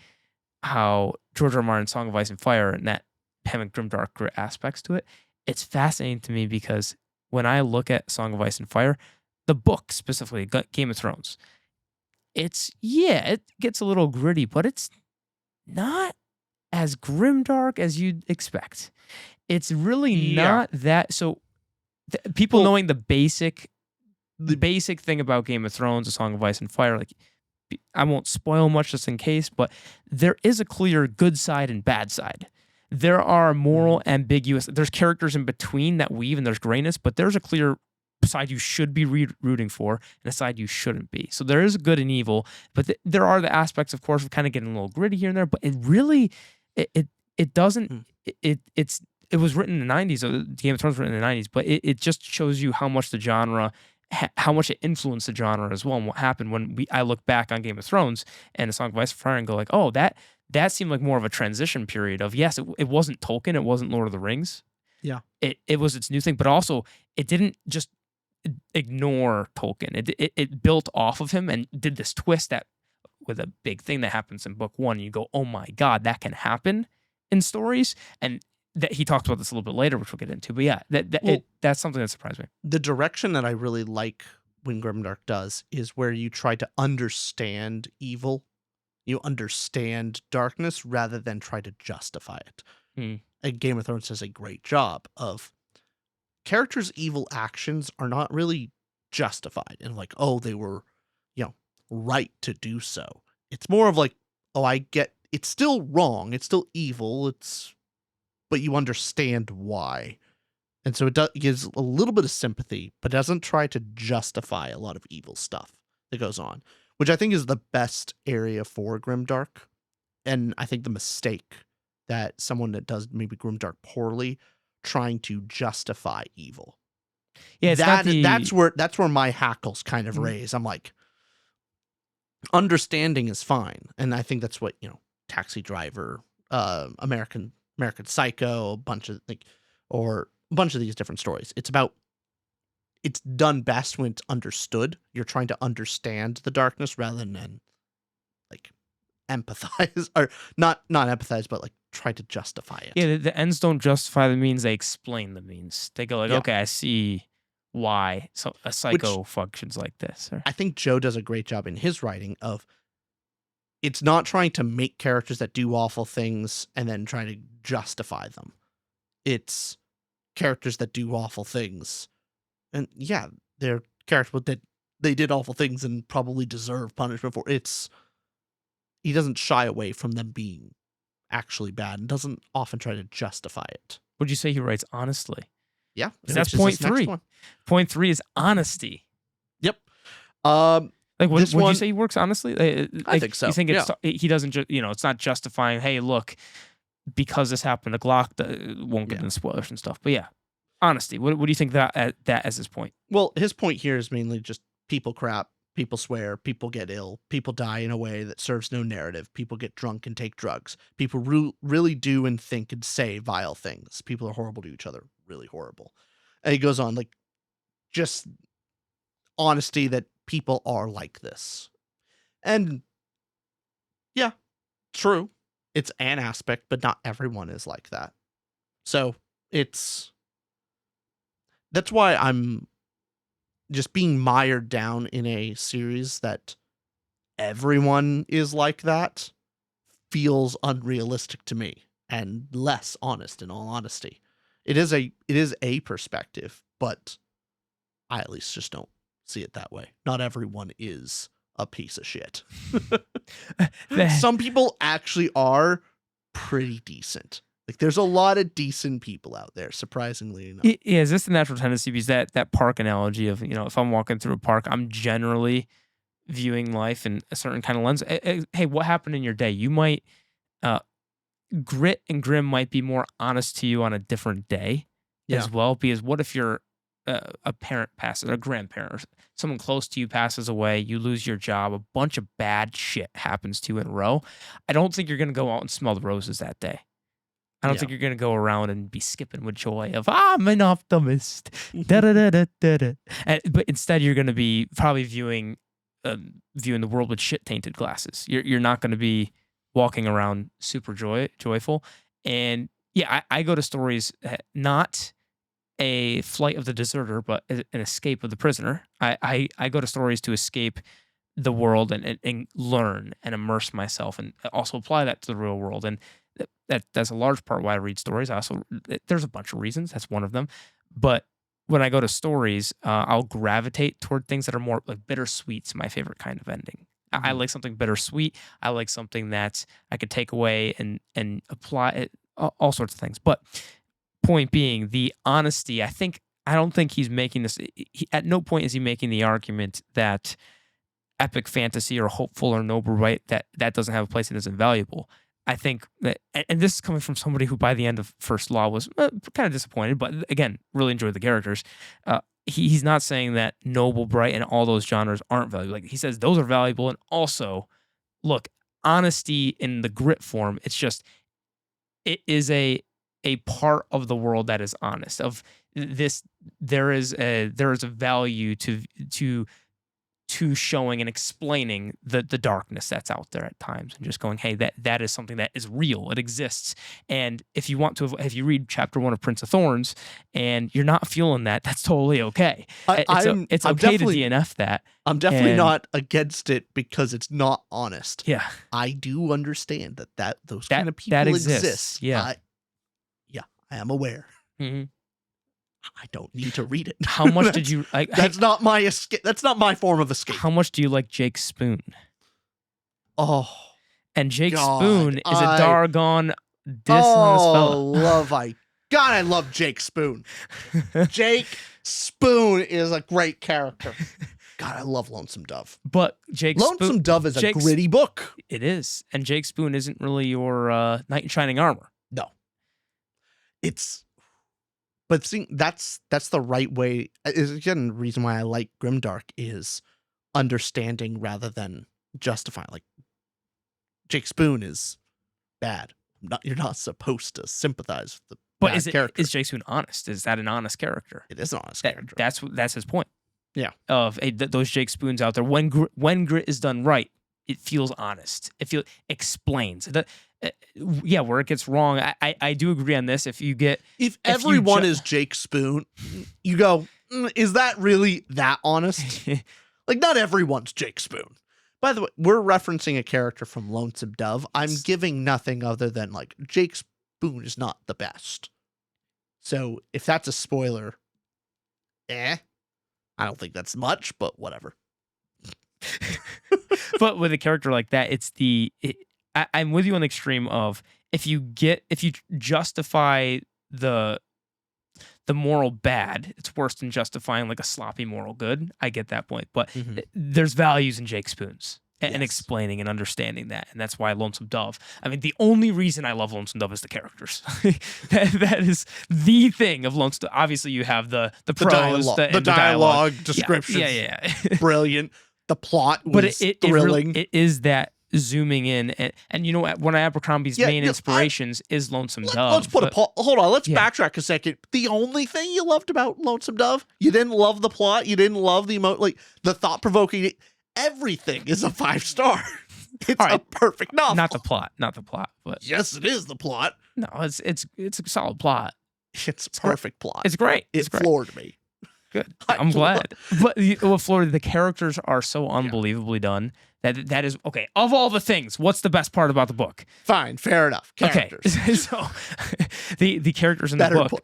A: how George R. R. Martin's Song of Ice and Fire and that having grimdark grit aspects to it. It's fascinating to me because when I look at Song of Ice and Fire, the book specifically, Game of Thrones, it gets a little gritty, but it's not as grimdark as you'd expect. It's really
B: Yeah.
A: not that. So people
B: Well,
A: knowing the basic thing about Game of Thrones, A Song of Ice and Fire, like I won't spoil much just in case, but there is a clear good side and bad side. There are moral ambiguous. There's characters in between that weave, and there's grayness, but there's a clear side you should be rooting for and a side you shouldn't be. So there is good and evil, but there are the aspects, of course, of kind of getting a little gritty here and there. But it really, it doesn't.
B: Mm.
A: It was written in the 90s. So Game of Thrones was written in the 90s, but it just shows you how much the genre, how much it influenced the genre as well, and what happened when I look back on Game of Thrones and A Song of Ice and Fire and go like, oh, that seemed like more of a transition period of, yes, it wasn't Tolkien, it wasn't Lord of the Rings.
B: Yeah.
A: It was its new thing, but also it didn't just ignore Tolkien. It built off of him and did this twist that with a big thing that happens in book one. You go, oh my God, that can happen in stories. And that he talks about this a little bit later, which we'll get into. But yeah, that's something that surprised me.
B: The direction that I really like when Grimdark does is where you try to understand evil. You understand darkness rather than try to justify it.
A: Hmm.
B: And Game of Thrones does a great job of characters' evil actions are not really justified and like, oh, they were, right to do so. It's more of like, oh, I get it's still wrong, it's still evil, but you understand why. And so it gives a little bit of sympathy, but doesn't try to justify a lot of evil stuff that goes on, which I think is the best area for Grimdark. And I think the mistake that someone that does maybe Grimdark poorly, trying to justify evil.
A: Yeah, it's not the,
B: that's where my hackles kind of raise. I'm like, understanding is fine, and I think that's what Taxi Driver, American Psycho, a bunch of these different stories. It's done best when it's understood. You're trying to understand the darkness rather than like empathize, or not empathize, but like try to justify it.
A: Yeah, the ends don't justify the means; they explain the means. They go like,
B: Yeah.
A: okay, I see why a psycho functions like this.
B: I think Joe does a great job in his writing of, it's not trying to make characters that do awful things and then try to justify them. It's characters that do awful things, and yeah, they're characters that they did awful things and probably deserve punishment for. He doesn't shy away from them being actually bad and doesn't often try to justify it.
A: Would you say he writes honestly?
B: Yeah,
A: That's
B: which is
A: point
B: this next
A: 3.
B: one.
A: Point 3 is honesty.
B: Yep.
A: Like, would
B: This
A: you
B: one-
A: say he works honestly?
B: I think so.
A: You think he doesn't just, it's not justifying, hey, look, because this happened to Glock, won't get into spoilers and stuff. But yeah, honesty. What do you think that as his point?
B: Well, his point here is mainly just people crap, people swear, people get ill, people die in a way that serves no narrative, people get drunk and take drugs, people really do and think and say vile things, people are horrible to each other, really horrible. And he goes on, like, just honesty that people are like this. And yeah, true. It's an aspect, but not everyone is like that. So that's why I'm just being mired down in a series that everyone is like that feels unrealistic to me and less honest, in all honesty. It is a perspective, but I at least just don't see it that way. Not everyone is a piece of shit. Some people actually are pretty decent. Like, there's a lot of decent people out there, surprisingly enough.
A: Yeah, is this the natural tendency? Because that park analogy of, if I'm walking through a park, I'm generally viewing life in a certain kind of lens. Hey, what happened in your day? You might, grit and grim might be more honest to you on a different day as well. Because what if you're a parent passes, a grandparent, or someone close to you passes away, you lose your job, a bunch of bad shit happens to you in a row. I don't think you're going to go out and smell the roses that day. I don't think you're going to go around and be skipping with joy of, I'm an optimist. Da, da, da, da, da, da. But instead, you're going to be probably viewing the world with shit-tainted glasses. You're not going to be walking around super joyful. And yeah, I go to stories, not a flight of the deserter, but an escape of the prisoner. I go to stories to escape the world and learn and immerse myself and also apply that to the real world. And that's a large part why I read stories. There's a bunch of reasons. That's one of them. But when I go to stories, I'll gravitate toward things that are more like bittersweet's my favorite kind of ending. I like something bittersweet. I like something that I could take away and apply it, all sorts of things. But point being, the honesty, I don't think he's making this. At no point is he making the argument that epic fantasy or hopeful or noble right that doesn't have a place and isn't valuable. I think that, and this is coming from somebody who by the end of First Law was kind of disappointed, but again, really enjoyed the characters. He's not saying that noble, bright, and all those genres aren't valuable. Like, he says those are valuable, and also, look, honesty in the grit form. It's just it is a part of the world that is honest. Of this, there is a value to showing and explaining the darkness that's out there at times, and just going, hey, that is something that is real. It exists. And if you read chapter 1 of Prince of Thorns and you're not feeling that, that's totally okay. It's okay to DNF that.
B: I'm definitely not against it because it's not honest.
A: Yeah.
B: I do understand that those kind of people exist.
A: Yeah.
B: I am aware.
A: Mm-hmm.
B: I don't need to read it.
A: How much did you like?
B: That's not my escape. That's not my form of escape.
A: How much do you like Jake Spoon?
B: Oh,
A: and Jake Spoon is a doggone dishonest fellow.
B: I love Jake Spoon. Jake Spoon is a great character. God, I love Lonesome Dove.
A: But
B: Lonesome Dove is a gritty book.
A: It is, and Jake Spoon isn't really your knight in shining armor.
B: No, But see, that's the right way. Is again the reason why I like Grimdark is understanding rather than justifying. Like, Jake Spoon is bad. You're not supposed to sympathize with the bad character.
A: Is Jake Spoon honest? Is that an honest character?
B: It is an honest character.
A: That's his point.
B: Yeah.
A: Of those Jake Spoons out there, when grit is done right, it feels honest. It explains. Where it gets wrong, I do agree on this. If
B: everyone is Jake Spoon, you go, is that really that honest? Like, not everyone's Jake Spoon. By the way, we're referencing a character from Lonesome Dove. I'm giving nothing other than, like, Jake Spoon is not the best. So if that's a spoiler, I don't think that's much, but whatever.
A: But with a character like that, I'm with you on the extreme of if you justify the moral bad, it's worse than justifying like a sloppy moral good. I get that point, but there's values in Jake Spoons, and explaining and understanding that. And that's why Lonesome Dove. I mean, the only reason I love Lonesome Dove is the characters. that is the thing of Lonesome Dove. Obviously, you have the prose,
B: the dialogue descriptions.
A: Yeah.
B: Brilliant. The plot was
A: but
B: thrilling.
A: It is that zooming in. And you know, one of Abercrombie's main inspirations is Lonesome Dove.
B: Let's put hold on. Let's backtrack a second. The only thing you loved about Lonesome Dove, you didn't love the plot. You didn't love the the thought-provoking. Everything is a 5-star. It's a perfect novel.
A: Not the plot, but
B: yes, it is the plot.
A: No, it's a solid plot.
B: It's perfect plot.
A: It's great.
B: It floored me.
A: Good. I'm glad. But Florida, the characters are so unbelievably done that is okay. Of all the things, what's the best part about the book?
B: Fine, fair enough. Characters.
A: Okay. So the characters in the book.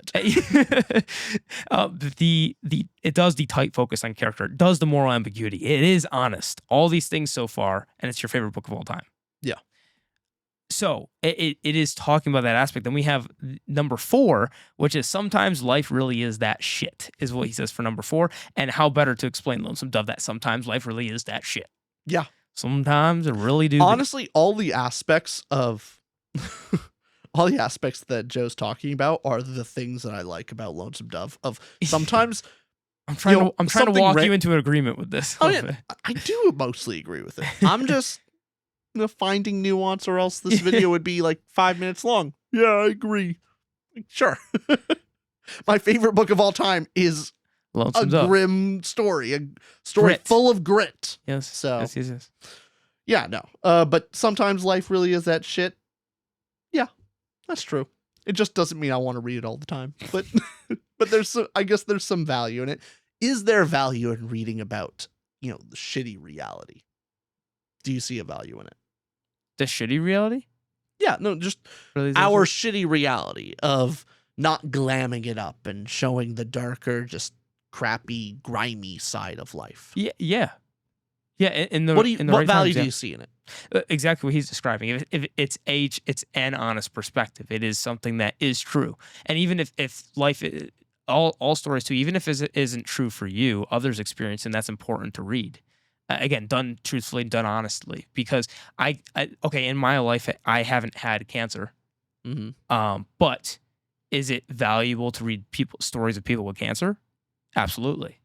A: It does the tight focus on character. It does the moral ambiguity. It is honest. All these things so far, and it's your favorite book of all time.
B: Yeah.
A: So it is talking about that aspect. Then we have number 4, which is sometimes life really is that shit, is what he says for number 4. And how better to explain Lonesome Dove that sometimes life really is that shit.
B: Yeah.
A: Sometimes it really do.
B: Honestly, all the aspects that Joe's talking about are the things that I like about Lonesome Dove. Of sometimes
A: I'm trying to walk you into an agreement with this.
B: Oh, yeah, I do mostly agree with it. I'm just finding nuance, or else this video would be like 5 minutes long. Yeah, I agree. Sure. My favorite book of all time is
A: Lonesome Dove.
B: Grim story, a story full of grit.
A: Yes.
B: So
A: yes.
B: Yeah, no. But sometimes life really is that shit. Yeah, that's true. It just doesn't mean I want to read it all the time. But I guess there's some value in it. Is there value in reading about, the shitty reality? Do you see a value in it?
A: The shitty reality?
B: Yeah, no, just our shitty reality of not glamming it up and showing the darker, just crappy, grimy side of life.
A: Yeah.
B: What value do you see in it?
A: Exactly what he's describing. If it's an honest perspective. It is something that is true. And even if life, all stories too, even if it isn't true for you, others experience, and that's important to read. Again, done truthfully, done honestly. Because in my life, I haven't had cancer.
B: Mm-hmm.
A: But is it valuable to read stories of people with cancer? Absolutely.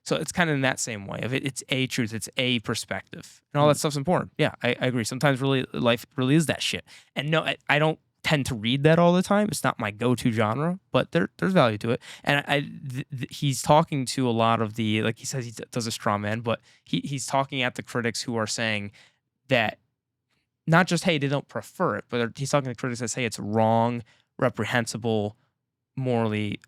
A: So it's kind of in that same way. It's a truth, it's a perspective, and all that stuff's important. Yeah, I agree. Sometimes really life really is that shit. And no, I don't tend to read that all the time. It's not my go-to genre, but there's value to it. And he's talking to a lot of like he says he does a straw man, but he's talking at the critics who are saying that not just, hey, they don't prefer it, but he's talking to critics that say it's wrong, reprehensible,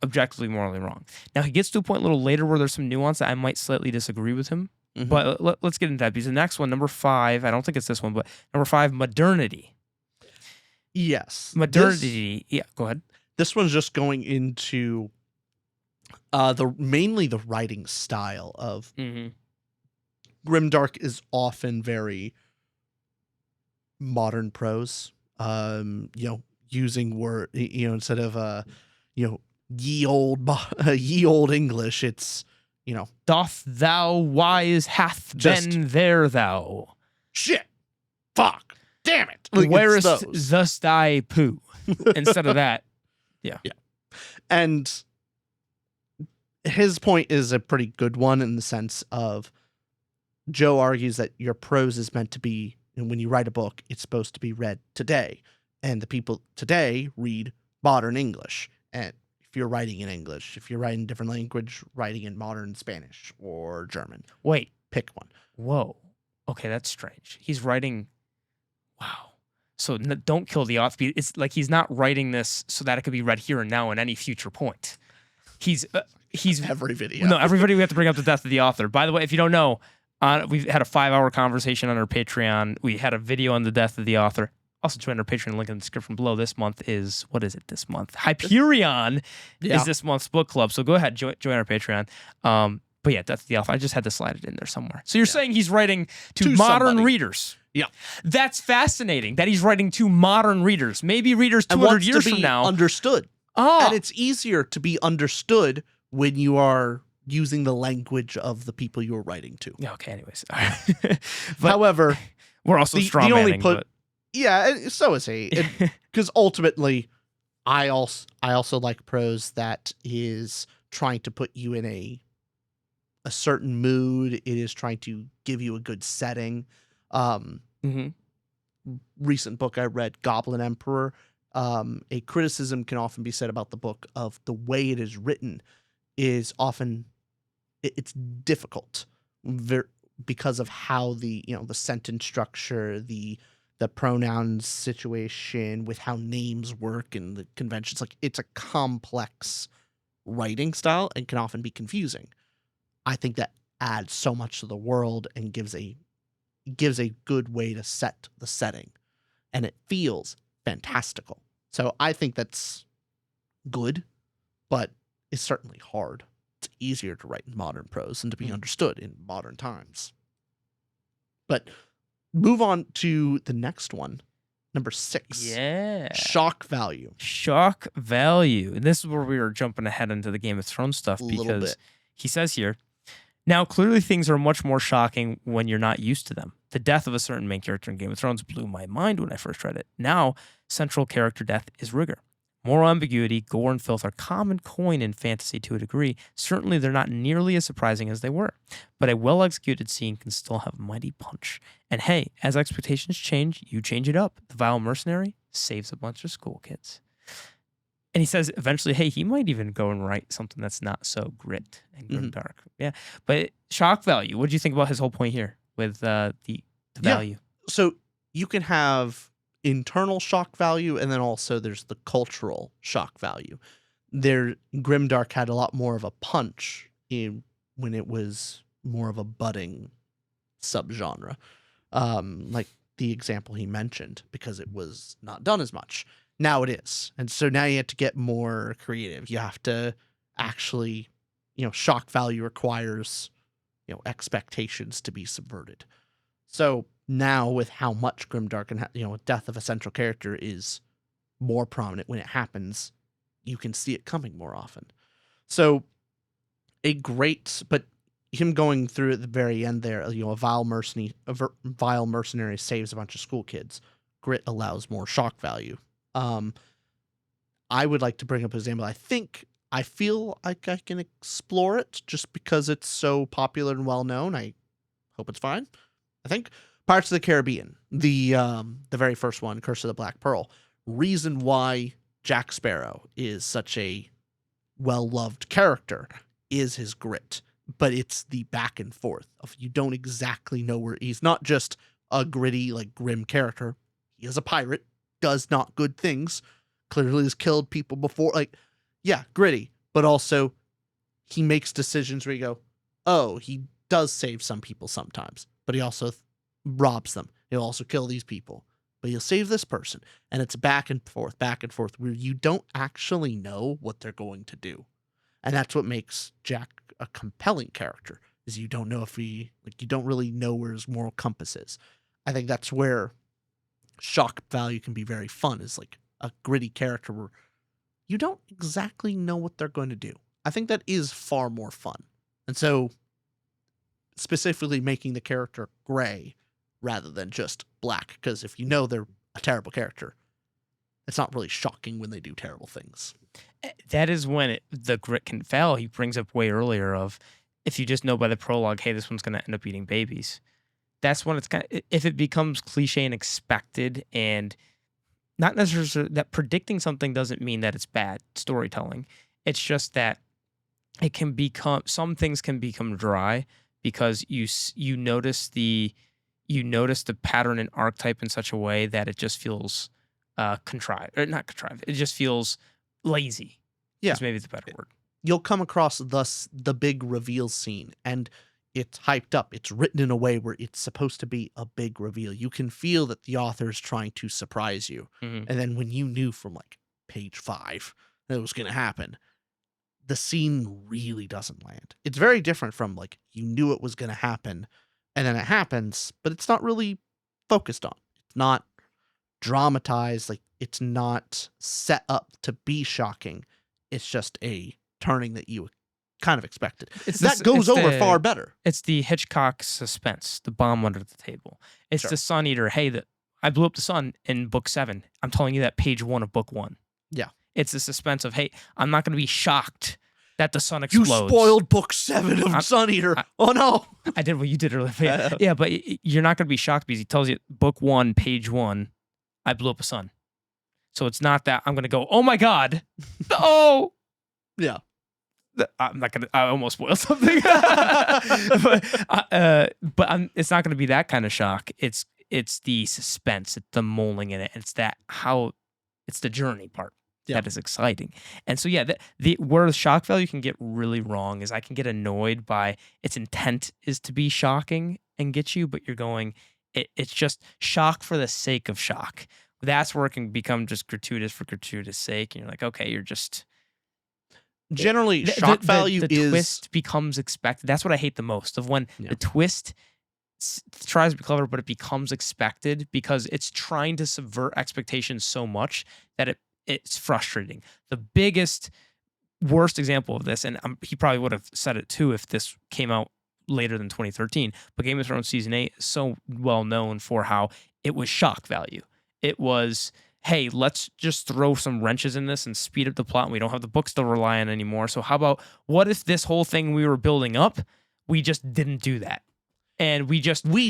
A: objectively morally wrong. Now he gets to a point a little later where there's some nuance that I might slightly disagree with him, but let's get into that, because the next one, number 5, I don't think it's this one, but number 5, modernity.
B: Yes.
A: Modernity. Yeah, go ahead.
B: This one's just going into mainly the writing style of Grimdark is often very modern prose. Using word, instead of ye old English, it's
A: doth thou wise hath been there thou
B: shit fuck damn it
A: where'st thus thy poo instead of that. Yeah.
B: And his point is a pretty good one, in the sense of Joe argues that your prose is meant to be, and when you write a book, it's supposed to be read today, and the people today read modern English. And if you're writing in English, if you're writing a different language, writing in modern Spanish or German.
A: Wait,
B: pick one.
A: Whoa. Okay, that's strange. He's writing. Wow. So don't kill the author. It's like he's not writing this so that it could be read here and now in any future point. He's
B: every video.
A: No, every video we have to bring up the death of the author. By the way, if you don't know, we've had a 5-hour conversation on our Patreon. We had a video on the death of the author. Also join our Patreon, link in the description below. This month is, what is it this month? Hyperion is this month's book club. So go ahead, join our Patreon. But yeah, Death of the Author. I just had to slide it in there somewhere. So you're saying he's writing to modern readers.
B: Yeah.
A: That's fascinating that he's writing to modern readers. Maybe readers 200 years from now.
B: Understood.
A: Oh.
B: And it's easier to be understood when you are using the language of the people you were writing to.
A: Yeah, okay, anyways. But
B: However,
A: we're also
B: the
A: straw
B: only
A: manning.
B: yeah, and so is he. Because ultimately, I also like prose that is trying to put you in a certain mood. It is trying to give you a good setting.
A: Mhm.
B: Recent book I read, Goblin Emperor. A criticism can often be said about the book of the way it is written is often it's difficult because of how the the sentence structure, the pronouns situation with how names work and the conventions. Like, it's a complex writing style and can often be confusing. I think that adds so much to the world and gives a good way to set the setting, and it feels fantastical. So I think that's good, but it's certainly hard. It's easier to write in modern prose and to be understood in modern times. But move on to the next one, number 6.
A: Yeah.
B: Shock value.
A: Shock value. And this is where we were jumping ahead into the Game of Thrones stuff, because he says here, now clearly things are much more shocking when you're not used to them. The death of a certain main character in Game of Thrones blew my mind when I first read it. Now, central character death is rigor. Moral ambiguity, gore, and filth are common coin in fantasy to a degree. Certainly, they're not nearly as surprising as they were. But a well-executed scene can still have mighty punch. And hey, as expectations change, you change it up. The vile mercenary saves a bunch of school kids. And he says eventually, hey, he might even go and write something that's not so grit and grimdark. Yeah. But shock value, what do you think about his whole point here with the value?
B: So you can have internal shock value, and then also there's the cultural shock value. Grimdark had a lot more of a punch when it was more of a budding subgenre, like the example he mentioned, because it was not done as much. Now it is, and so now you have to get more creative. You have to actually, shock value requires, expectations to be subverted. So now, with how much Grimdark and death of a central character is more prominent when it happens, you can see it coming more often. So but him going through at the very end there, a vile mercenary saves a bunch of school kids. Grit allows more shock value. I would like to bring up an example. I feel like I can explore it just because it's so popular and well known. I hope it's fine. I think Pirates of the Caribbean, the very first one, Curse of the Black Pearl. Reason why Jack Sparrow is such a well-loved character is his grit, but it's the back and forth of you don't exactly know where he's not just a gritty, like, grim character. He is a pirate, does not good things, clearly has killed people before. Like, yeah, gritty, but also he makes decisions where you go, oh, he does save some people sometimes, but he also robs them. He'll also kill these people, but he'll save this person. And it's back and forth, where you don't actually know what they're going to do. And that's what makes Jack a compelling character, is you don't know if you don't really know where his moral compass is. I think that's where shock value can be very fun, is like a gritty character where you don't exactly know what they're going to do. I think that is far more fun. And so, specifically making the character gray rather than just black, because if you know they're a terrible character, it's not really shocking when they do terrible things.
A: That is when the grit can fail. He brings up way earlier of, if you just know by the prologue, hey, this one's going to end up eating babies. That's when it's if it becomes cliche and expected, and not necessarily that predicting something doesn't mean that it's bad storytelling. It's just that it can become, some things can become dry because you notice the pattern and archetype in such a way that it just feels contrived, or not contrived. It just feels lazy.
B: Yeah,
A: is maybe the better word.
B: You'll come across the big reveal scene, and it's hyped up. It's written in a way where it's supposed to be a big reveal. You can feel that the author is trying to surprise you.
A: Mm-hmm.
B: And then when you knew from like page 5 that it was going to happen, the scene really doesn't land. It's very different from like you knew it was going to happen and then it happens, but it's not really focused on. It's not dramatized. Like, it's not set up to be shocking. It's just a turning that you kind of expected.
A: It's
B: That
A: the,
B: goes
A: it's
B: over
A: the,
B: far better.
A: It's the Hitchcock suspense, the bomb under the table. It's
B: Sure.
A: the Sun Eater. Hey, I blew up the sun in book 7. I'm telling you that page 1 of book 1.
B: Yeah.
A: It's the suspense of, hey, I'm not going to be shocked that the sun
B: You
A: explodes.
B: spoiled book 7 of Sun Eater. Oh no.
A: I did what you did earlier. Yeah, but you're not going to be shocked because he tells you book 1, page 1, I blew up a sun. So it's not that I'm going to go, oh my God. Oh.
B: Yeah.
A: I'm not gonna. I almost spoiled something, but it's not gonna be that kind of shock. It's the suspense, it's the molding in it. It's it's the journey part that is exciting. And so yeah, where the shock value can get really wrong is I can get annoyed by its intent is to be shocking and get you, but you're going. It's just shock for the sake of shock. That's where it can become just gratuitous for gratuitous sake, and you're like, okay, you're just.
B: Generally, shock value
A: the
B: is
A: twist becomes expected. That's what I hate the most of when the twist tries to be clever, but it becomes expected because it's trying to subvert expectations so much that it's frustrating. The biggest, worst example of this, and he probably would have said it too if this came out later than 2013, but Game of Thrones season 8 is so well known for how it was shock value. It was, hey, let's just throw some wrenches in this and speed up the plot. And we don't have the books to rely on anymore. So how about, what if this whole thing we were building up, we just didn't do that? And we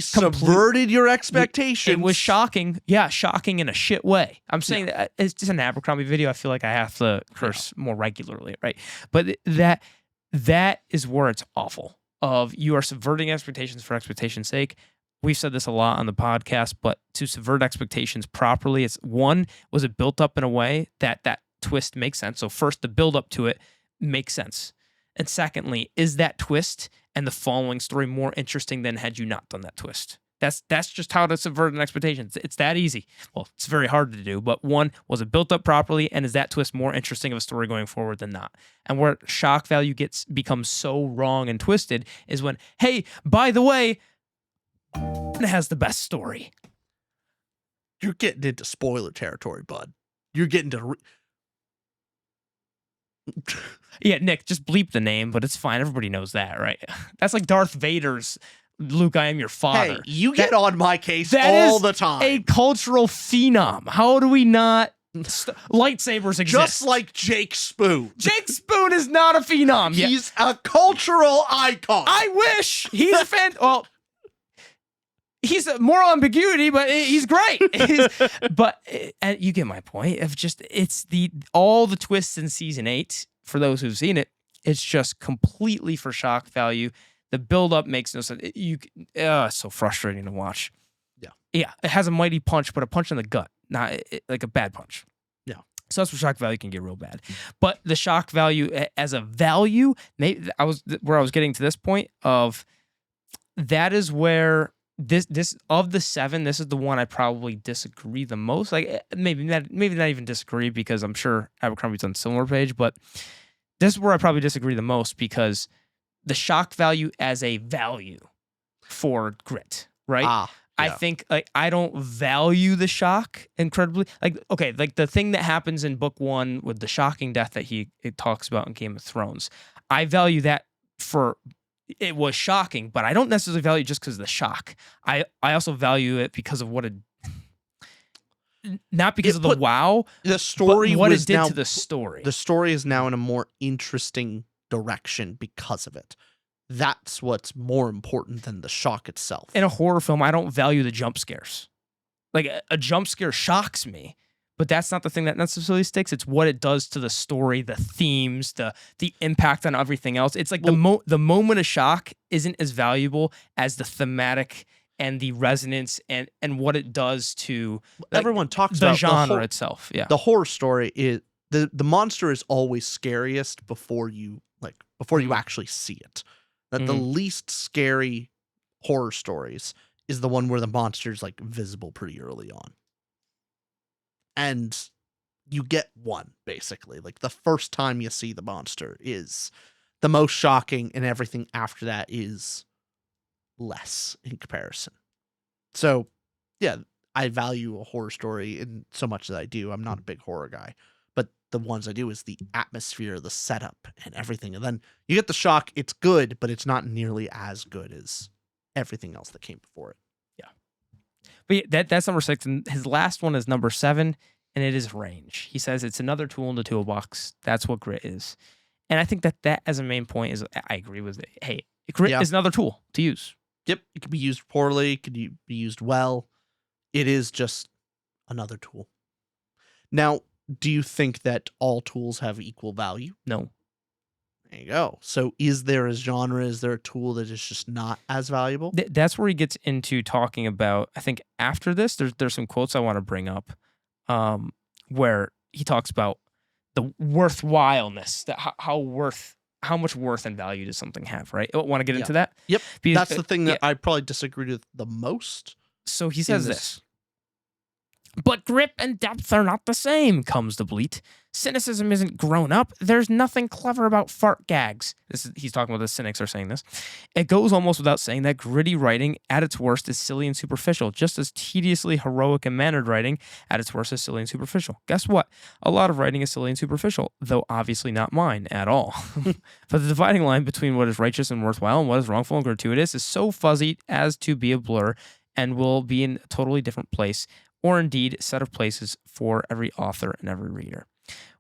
B: subverted your expectations.
A: It was shocking. Yeah, shocking in a shit way. I'm saying that it's just an Abercrombie video. I feel like I have to curse more regularly, right? But that is where it's awful. Of you are subverting expectations for expectation's sake. We've said this a lot on the podcast, but to subvert expectations properly, it's one, was it built up in a way that twist makes sense? So first, the build up to it makes sense. And secondly, is that twist and the following story more interesting than had you not done that twist? That's just how to subvert an expectation. It's that easy. Well, it's very hard to do, but one, was it built up properly, and is that twist more interesting of a story going forward than not? And where shock value becomes so wrong and twisted is when, hey, by the way, it has the best story.
B: You're getting into spoiler territory, bud. You're getting to...
A: Yeah, Nick, just bleep the name, but it's fine. Everybody knows that, right? That's like Darth Vader's Luke, I am your father.
B: Hey, you get on my case all the time.
A: A cultural phenom. How do we not... lightsabers exist.
B: Just like Jake Spoon.
A: Jake Spoon is not a phenom.
B: He's a cultural icon.
A: I wish. He's a fan... Well... He's a moral ambiguity, but he's great. But and you get my point. Of just it's all the twists in season 8 for those who've seen it. It's just completely for shock value. The build up makes no sense. It's so frustrating to watch. Yeah. It has a mighty punch, but a punch in the gut, not like a bad punch.
B: Yeah.
A: So that's where shock value can get real bad. But the shock value as a value, maybe I was getting to this point of that is where. This of the 7, this is the one I probably disagree the most. Like maybe not even disagree because I'm sure Abercrombie's on a similar page, but this is where I probably disagree the most because the shock value as a value for grit, right? I think like I don't value the shock incredibly. Like okay, like the thing that happens in book 1 with the shocking death that it talks about in Game of Thrones, I value that for. It was shocking, but I don't necessarily value it just because of the shock. I also value it because of what it, not because of the wow.
B: The story,
A: but what it did to the story.
B: The story is now in a more interesting direction because of it. That's what's more important than the shock itself.
A: In a horror film, I don't value the jump scares. Like a jump scare shocks me. But that's not the thing that necessarily sticks. It's what it does to the story, the themes, the impact on everything else. It's like the moment of shock isn't as valuable as the thematic and the resonance and what it does to
B: everyone talks
A: the
B: about
A: genre itself. Yeah,
B: the horror story is the monster is always scariest before you actually see it. That the least scary horror stories is the one where the monster's like visible pretty early on. And you get one, basically. Like, the first time you see the monster is the most shocking, and everything after that is less in comparison. So, yeah, I value a horror story in so much that I do. I'm not a big horror guy. but the ones I do is the atmosphere, the setup, and everything. And then you get the shock. It's good, but it's not nearly as good as everything else that came before it.
A: Yeah. But yeah, that's number 6. And his last one is number 7, and it is range. He says it's another tool in the toolbox. That's what grit is. And I think that as a main point is, I agree with it. Hey, grit is another tool to use.
B: Yep. It could be used poorly. It could be used well. It is just another tool. Now, do you think that all tools have equal value?
A: No.
B: There you go. So is there a genre? Is there a tool that is just not as valuable?
A: That's where he gets into talking about, I think after this, there's some quotes I want to bring up where he talks about the worthwhileness, that how much worth and value does something have, right? Want to get into that?
B: Yep.
A: Because,
B: that's the thing that I probably disagreed with the most.
A: So he says this. But grip and depth are not the same, comes the bleat. Cynicism isn't grown up. There's nothing clever about fart gags. He's talking about the cynics are saying this. It goes almost without saying that gritty writing at its worst is silly and superficial, just as tediously heroic and mannered writing at its worst is silly and superficial. Guess what? A lot of writing is silly and superficial, though obviously not mine at all. But the dividing line between what is righteous and worthwhile and what is wrongful and gratuitous is so fuzzy as to be a blur and will be in a totally different place, or indeed set of places for every author and every reader.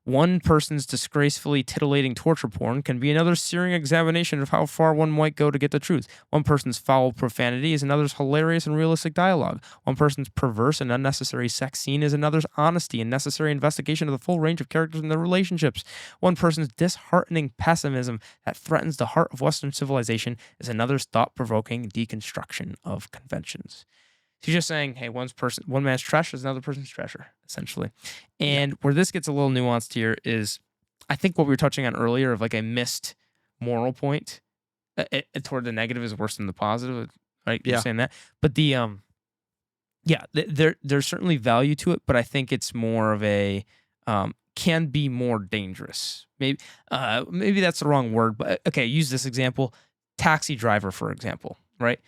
A: One person's disgracefully titillating torture porn can be another's searing examination of how far one might go to get the truth. One person's foul profanity is another's hilarious and realistic dialogue. One person's perverse and unnecessary sex scene is another's honesty and necessary investigation of the full range of characters and their relationships. One person's disheartening pessimism that threatens the heart of Western civilization is another's thought-provoking deconstruction of conventions. He's just saying, hey, one man's trash is another person's treasure, essentially. And where this gets a little nuanced here is, I think what we were touching on earlier of like a missed moral point toward the negative is worse than the positive, right? You're saying that. But there's certainly value to it, but I think it's more of a, can be more dangerous. Maybe that's the wrong word, but okay, use this example. Taxi Driver, for example, right?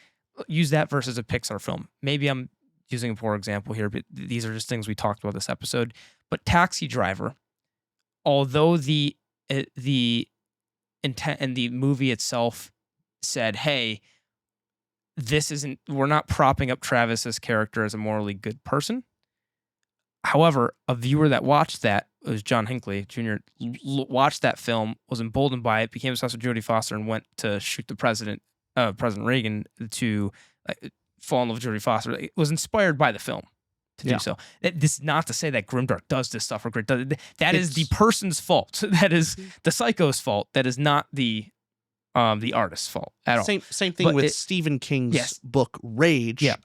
A: Use that versus a Pixar film. Maybe I'm using a poor example here, but these are just things we talked about this episode. But Taxi Driver, although the intent and the movie itself said, hey, we're not propping up Travis's character as a morally good person. However, a viewer that watched that, it was John Hinckley Jr., watched that film, was emboldened by it, became obsessed with Jodie Foster, and went to shoot the President Reagan to fall in love with Jodie Foster. It was inspired by the film to do so. This is not to say that Grimdark does this stuff or Grit does. That is the person's fault. That is the psycho's fault. That is not the artist's fault at all.
B: Same thing with Stephen King's book Rage. Yeah.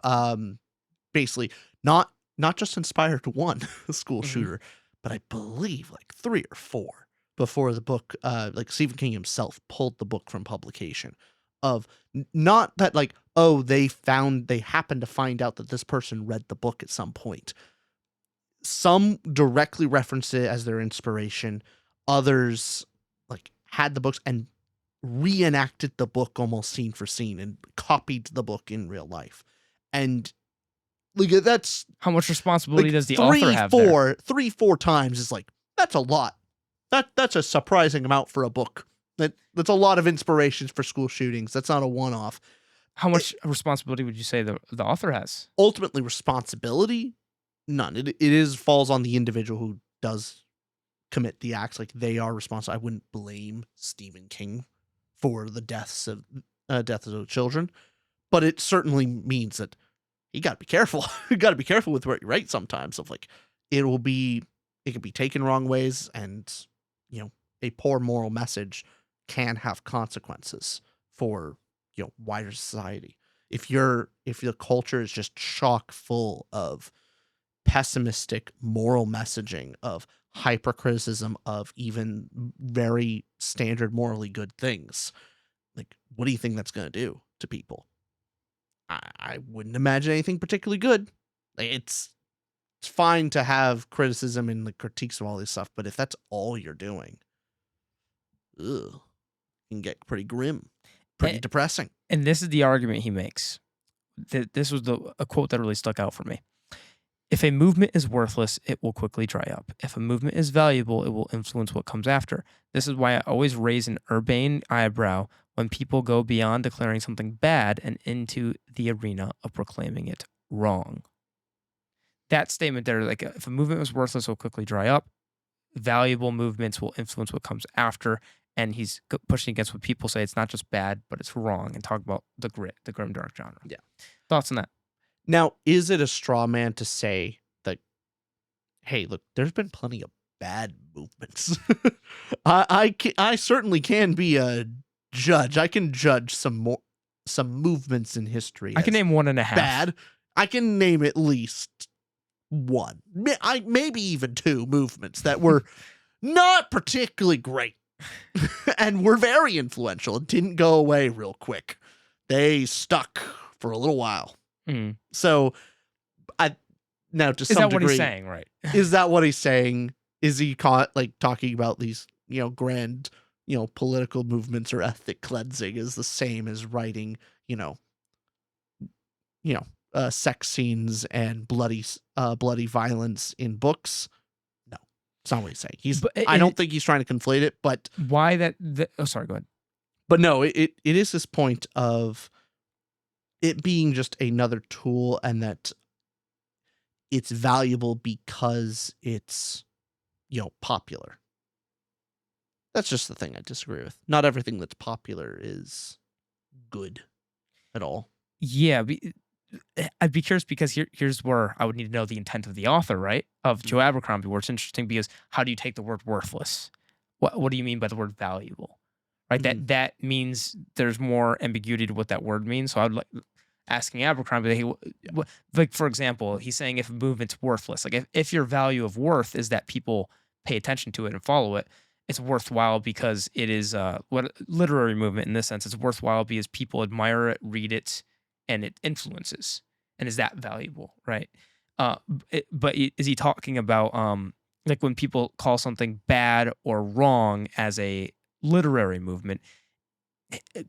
B: Basically, not just inspired one school shooter, but I believe like 3 or 4 before the book. Like Stephen King himself pulled the book from publication. Of not that like, oh, they happened to find out that this person read the book at some point. Some directly referenced it as their inspiration. Others like had the books and reenacted the book almost scene for scene and copied the book in real life. And like that's
A: how much responsibility does the author have there?
B: 3-4 times is like, that's a lot. That's a surprising amount for a book. That's a lot of inspirations for school shootings. That's not a one-off.
A: How much responsibility would you say the author has?
B: Ultimately, responsibility, none. It falls on the individual who does commit the acts. Like they are responsible. I wouldn't blame Stephen King for the deaths of children, but it certainly means that you got to be careful. You got to be careful with what you write. Sometimes, of like it can be taken wrong ways, and a poor moral message can have consequences for wider society. If the culture is just chock full of pessimistic moral messaging, of hypercriticism of even very standard morally good things, like what do you think that's going to do to people? I wouldn't imagine anything particularly good. It's fine to have criticism and the critiques of all this stuff, but if that's all you're doing, it can get pretty grim, pretty depressing.
A: And this is the argument he makes. This was a quote that really stuck out for me. If a movement is worthless, it will quickly dry up. If a movement is valuable, it will influence what comes after. This is why I always raise an urbane eyebrow when people go beyond declaring something bad and into the arena of proclaiming it wrong. That statement there, like if a movement was worthless, it will quickly dry up. Valuable movements will influence what comes after. And he's pushing against what people say. It's not just bad, but it's wrong. And talk about the grimdark genre.
B: Yeah.
A: Thoughts on that?
B: Now, is it a straw man to say that, hey, look, there's been plenty of bad movements. I certainly can be a judge. I can judge some movements in history.
A: I can name 1.5.
B: Bad. I can name at least one, maybe even 2 movements that were not particularly great and were very influential and didn't go away real quick. They stuck for a little while.
A: Mm.
B: So, now to some degree, is that what
A: he's saying? Right?
B: Is that what he's saying? Is he talking about these, grand, political movements or ethnic cleansing is the same as writing, sex scenes and bloody violence in books? No, it's not what he's saying. I don't think he's trying to conflate it, but
A: why that? Oh, sorry. Go ahead.
B: But no, it is this point of it being just another tool, and that it's valuable because it's, popular. That's just the thing I disagree with. Not everything that's popular is good at all.
A: Yeah, I'd be curious because here's where I would need to know the intent of the author, right? Of Joe Abercrombie, where it's interesting because how do you take the word worthless? What do you mean by the word valuable? Right?
B: Mhm.
A: That means there's more ambiguity to what that word means. So I'd like asking Abercrombie, like for example, he's saying if a movement's worthless, like if your value of worth is that people pay attention to it and follow it, it's worthwhile because it is what literary movement in this sense is worthwhile because people admire it, read it, and it influences. And is that valuable, right? But is he talking about like when people call something bad or wrong as a literary movement?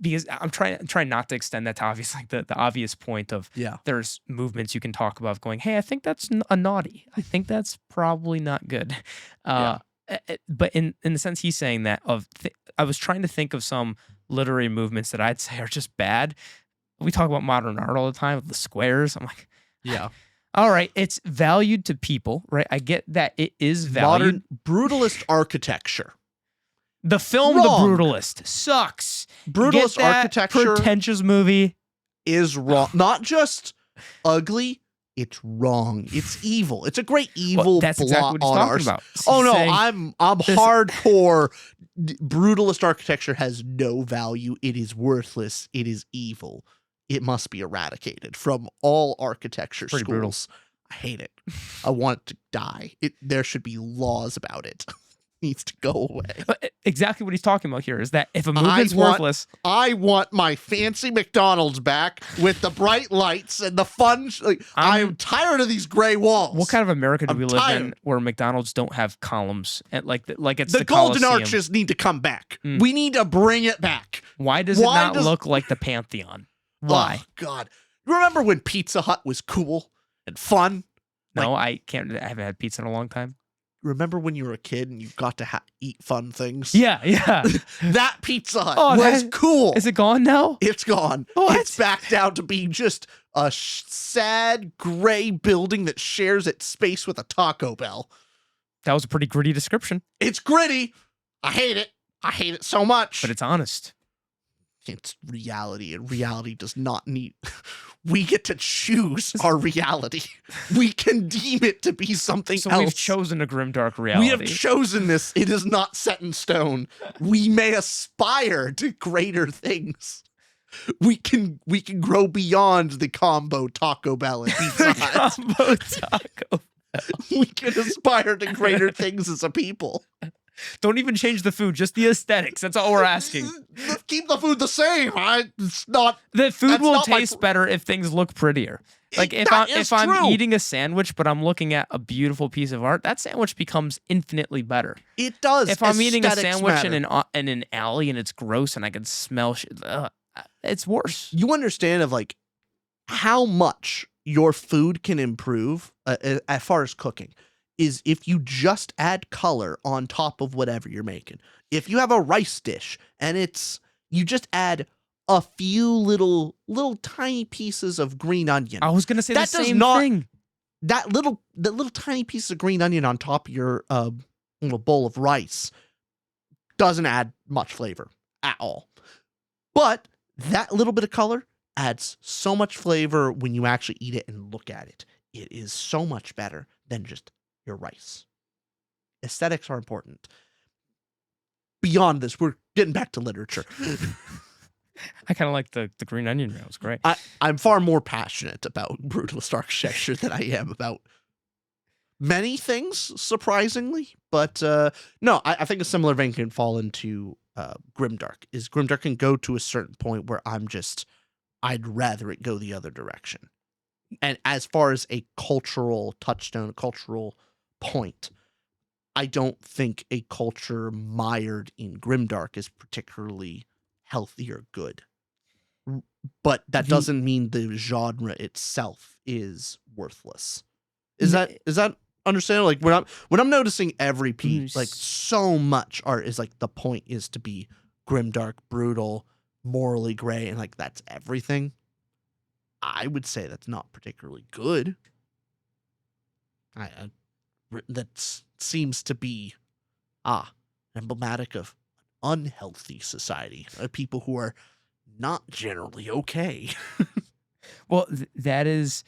A: Because I'm trying not to extend that to obvious, like the obvious point of there's movements you can talk about going, hey, I think that's a naughty. I think that's probably not good. But in the sense he's saying that I was trying to think of some literary movements that I'd say are just bad. We talk about modern art all the time with the squares. I'm like,
B: yeah.
A: All right, it's valued to people, right? I get that it is valued.
B: Modern brutalist architecture.
A: The film
B: Wrong.
A: The Brutalist sucks.
B: Brutalist architecture
A: pretentious movie
B: is wrong. Not just ugly, it's wrong. It's evil. It's a great evil
A: that's
B: blot
A: exactly what he's
B: on
A: talking
B: our.
A: about.
B: Oh no,
A: saying,
B: I'm hardcore. Brutalist architecture has no value. It is worthless. It is evil. It must be eradicated from all architecture
A: Pretty
B: schools.
A: brutal.
B: I hate it. I want it to die. There should be laws about it. Needs to go away.
A: But exactly what he's talking about here is that if a movement's worthless,
B: I want my fancy McDonald's back with the bright lights and the fun. I'm tired of these gray walls.
A: What kind of America do we live in where McDonald's don't have columns and like it's
B: the Golden
A: Colosseum?
B: Arches need to come back. We need to bring it back.
A: Why does it not look like the Pantheon? Why?
B: Oh God! Remember when Pizza Hut was cool and fun?
A: No, I can't. I haven't had pizza in a long time.
B: Remember when you were a kid and you got to eat fun things?
A: Yeah.
B: That Pizza Hut was cool.
A: Is it gone now?
B: It's gone.
A: What?
B: It's back down to being just a sad gray building that shares its space with a Taco Bell.
A: That was a pretty gritty description.
B: It's gritty. I hate it. I hate it so much.
A: But it's honest.
B: It's reality, and reality does not need. We get to choose our reality. We can deem it to be something else.
A: So we've chosen a grimdark reality.
B: We have chosen this. It is not set in stone. We may aspire to greater things. We can grow beyond the combo Taco Bell and Pizza Hut.
A: Combo Taco Bell.
B: We can aspire to greater things as a people.
A: Don't even change the food, just the aesthetics. That's all we're asking.
B: Keep the food the same.
A: The food will taste better if things look prettier. Like if I'm eating a sandwich, but I'm looking at a beautiful piece of art, that sandwich becomes infinitely better.
B: It does.
A: If I'm eating a sandwich in an alley and it's gross and I can smell shit, it's worse.
B: You understand of like how much your food can improve as far as cooking is if you just add color on top of whatever you're making. If you have a rice dish and you just add a few little tiny pieces of green onion.
A: I was gonna say the same thing.
B: That little tiny piece of green onion on top of your bowl of rice doesn't add much flavor at all. But that little bit of color adds so much flavor when you actually eat it and look at it. It is so much better than just your rice. Aesthetics are important. Beyond this, we're getting back to literature.
A: I kind of like the green onion. That was great.
B: I'm far more passionate about brutalist architecture than I am about many things, surprisingly. But no, I think a similar vein can fall into Grimdark. Grimdark can go to a certain point where I'd rather it go the other direction. And as far as a cultural touchstone, a cultural point, I don't think a culture mired in Grimdark is particularly healthy or good. But that doesn't mean the genre itself is worthless. Is that understandable? Like when I'm noticing every piece, like so much art is like the point is to be grimdark, brutal, morally gray, and like that's everything. I would say that's not particularly good. That seems to be emblematic of unhealthy society, people who are not generally okay.
A: Well, that is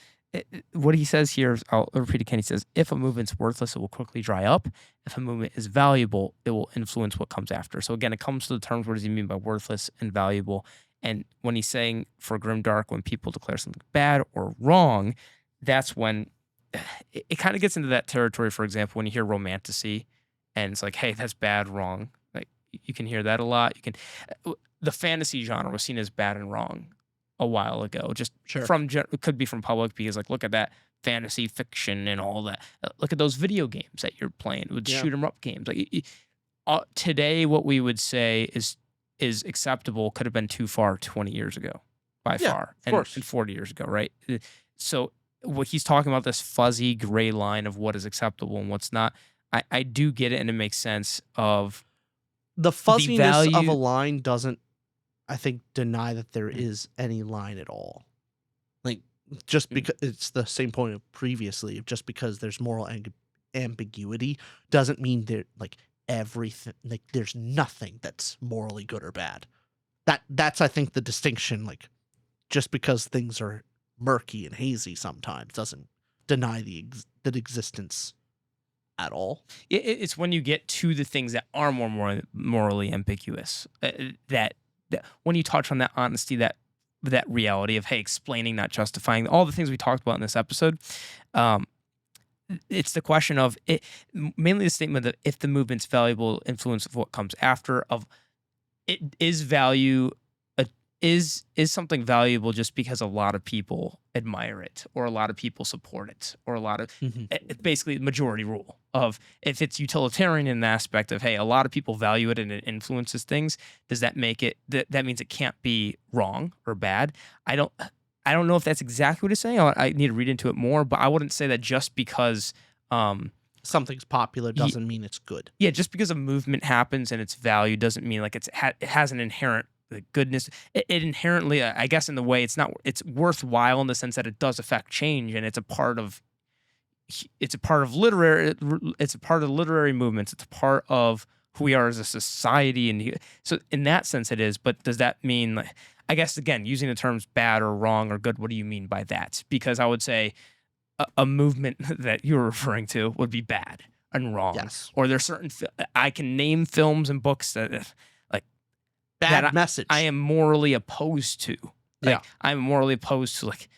A: what he says here. I'll repeat again. He says, if a movement's worthless, it will quickly dry up. If a movement is valuable, it will influence what comes after. So again, it comes to the terms, what does he mean by worthless and valuable? And when he's saying for Grimdark, when people declare something bad or wrong, that's when it kind of gets into that territory. For example, when you hear romantasy and it's like, hey, that's bad, wrong. Like you can hear that a lot. The fantasy genre was seen as bad and wrong a while ago, just it could be from public because like, look at that fantasy fiction and all that. Look at those video games that you're playing with shoot 'em up games. Like today, what we would say is acceptable could have been too far 20 years ago by far, and 40 years ago, right? So what he's talking about, this fuzzy gray line of what is acceptable and what's not, I do get it, and it makes sense of
B: the fuzziness of a line doesn't, I think, deny that there is any line at all. Like just because it's the same point of previously, just because there's moral ambiguity doesn't mean that like everything, like there's nothing that's morally good or bad. That's I think the distinction. Like just because things are murky and hazy sometimes doesn't deny that existence at all.
A: It's when you get to the things that are more morally ambiguous that when you touch on that honesty, that reality of, hey, explaining, not justifying, all the things we talked about in this episode, it's the question of it, mainly the statement that if the movement's valuable, influence of what comes after, of it is value, is something valuable just because a lot of people admire it or a lot of people support it or a lot of basically majority rule of if it's utilitarian in the aspect of, hey, a lot of people value it and it influences things, does that make it that means it can't be wrong or bad? I don't know if that's exactly what it's saying. I need to read into it more, but I wouldn't say that just because
B: something's popular doesn't mean it's good.
A: Yeah, just because a movement happens and its value doesn't mean like it has an inherent goodness. It inherently, I guess, in the way it's worthwhile in the sense that it does affect change and it's a part of literary movements. It's a part of who we are as a society, and so in that sense it is. But does that mean, like, I guess again, using the terms bad or wrong or good, what do you mean by that? Because I would say a movement that you're referring to would be bad and wrong.
B: Yes.
A: Or there's certain I can name films and books that
B: bad message
A: I am morally opposed to. Like, I'm morally opposed to, like,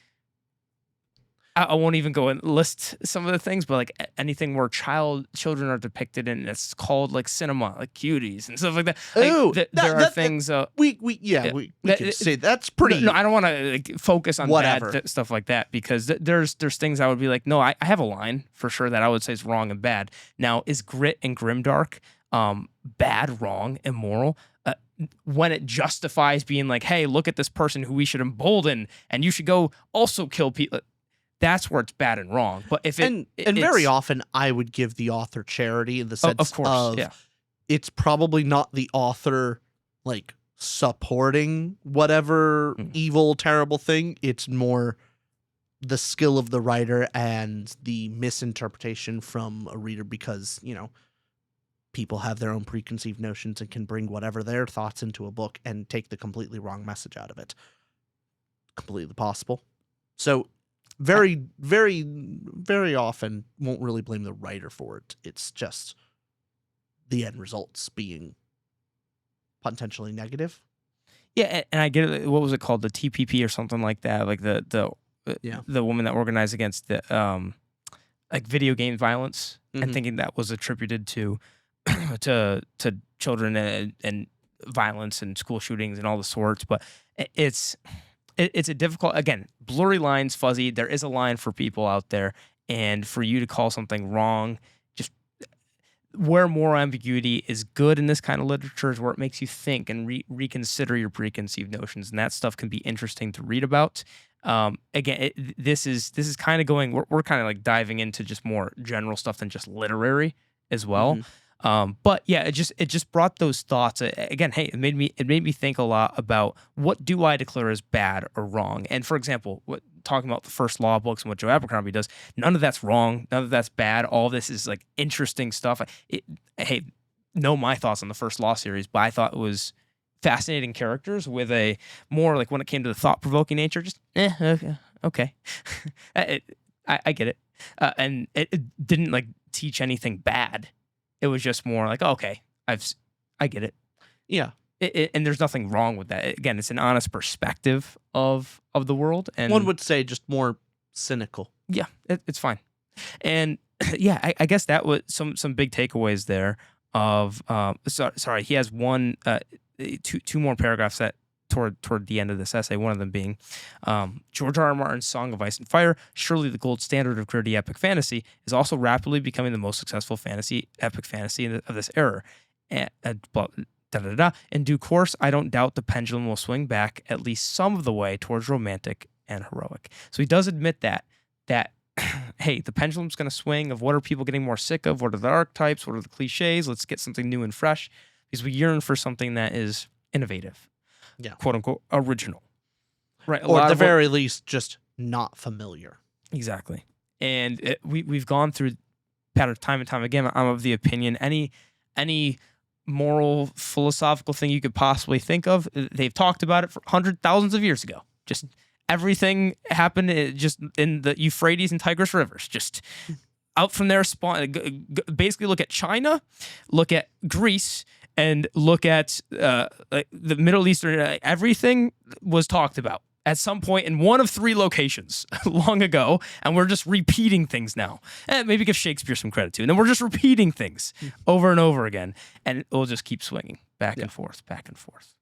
A: I won't even go and list some of the things, but like anything where children are depicted and it's called like cinema, like cuties and stuff like that. Like, there are things.
B: We could say that's pretty.
A: No, I don't want to like focus on
B: whatever
A: bad stuff like that because there's things I would be like, no, I have a line for sure that I would say is wrong and bad. Now, is Grit and Grimdark bad, wrong, immoral? When it justifies being like, hey, look at this person who we should embolden and you should go also kill people. that's where it's bad and wrong. But if
B: and very often I would give the author charity in the sense
A: of course, yeah.
B: It's probably not the author like supporting whatever evil, terrible thing. It's more the skill of the writer and the misinterpretation from a reader because, people have their own preconceived notions and can bring whatever their thoughts into a book and take the completely wrong message out of it. Completely possible. So very, very, very often won't really blame the writer for it. It's just the end results being potentially negative.
A: Yeah, and I get it. What was it called? The TPP or something like that? Like the woman that organized against the like video game violence and thinking that was attributed to to children and violence and school shootings and all the sorts. But it's a difficult, again, blurry lines, fuzzy. There is a line for people out there, and for you to call something wrong, just where moral ambiguity is good in this kind of literature is where it makes you think and reconsider your preconceived notions, and that stuff can be interesting to read about. Again, this is kind of going. We're kind of like diving into just more general stuff than just literary as well. But yeah, it just brought those thoughts again. Hey, it made me think a lot about what do I declare as bad or wrong. And for example, talking about the first law books and what Joe Abercrombie does, none of that's wrong, none of that's bad. All this is like interesting stuff. Hey, know my thoughts on the first law series, but I thought it was fascinating characters with a more like when it came to the thought-provoking nature, just okay. I get it, and it didn't like teach anything bad. It was just more like, okay, I get it.
B: Yeah.
A: And there's nothing wrong with that. Again, it's an honest perspective of the world. And
B: one would say just more cynical.
A: Yeah, it's fine. And yeah, I guess that was some big takeaways there of, sorry, he has two more paragraphs that toward the end of this essay, one of them being George R. R. Martin's Song of Ice and Fire, surely the gold standard of gritty epic fantasy, is also rapidly becoming the most successful epic fantasy of this era. In due course, I don't doubt the pendulum will swing back at least some of the way towards romantic and heroic. So he does admit that hey, the pendulum's going to swing of what are people getting more sick of? What are the archetypes? What are the cliches? Let's get something new and fresh because we yearn for something that is innovative. Yeah, quote unquote original, right?
B: Or at the very least, just not familiar.
A: Exactly. And we've gone through patterns time and time again. I'm of the opinion any moral philosophical thing you could possibly think of, they've talked about it for thousands of years ago. Just everything happened just in the Euphrates and Tigris rivers. Just out from there, basically look at China, look at Greece. And look at like the Middle Eastern, everything was talked about at some point in one of three locations long ago, and we're just repeating things now. Maybe give Shakespeare some credit too. And then we're just repeating things over and over again, and it'll just keep swinging back and forth, back and forth.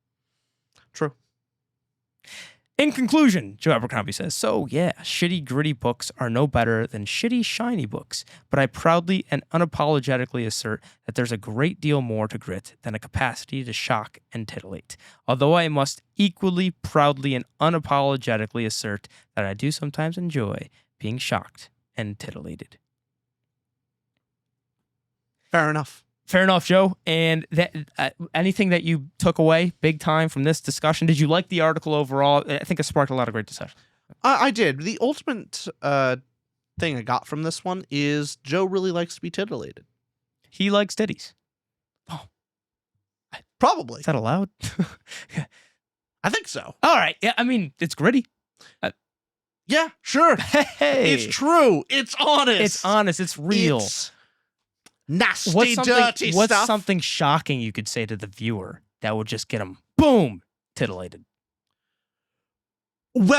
B: True.
A: In conclusion, Joe Abercrombie says, so yeah, shitty, gritty books are no better than shitty, shiny books, but I proudly and unapologetically assert that there's a great deal more to grit than a capacity to shock and titillate, although I must equally proudly and unapologetically assert that I do sometimes enjoy being shocked and titillated.
B: Fair enough.
A: Fair enough, Joe. And that anything that you took away big time from this discussion? Did you like the article overall? I think it sparked a lot of great discussion.
B: I did. The ultimate thing I got from this one is Joe really likes to be titillated.
A: He likes titties. Oh,
B: probably.
A: Is that allowed?
B: I think so.
A: All right. Yeah. I mean, it's gritty.
B: Yeah. Sure.
A: Hey,
B: it's true. It's honest.
A: It's honest. It's real.
B: It's nasty, dirty stuff.
A: What's something shocking you could say to the viewer that would just get them, boom, titillated?
B: Well,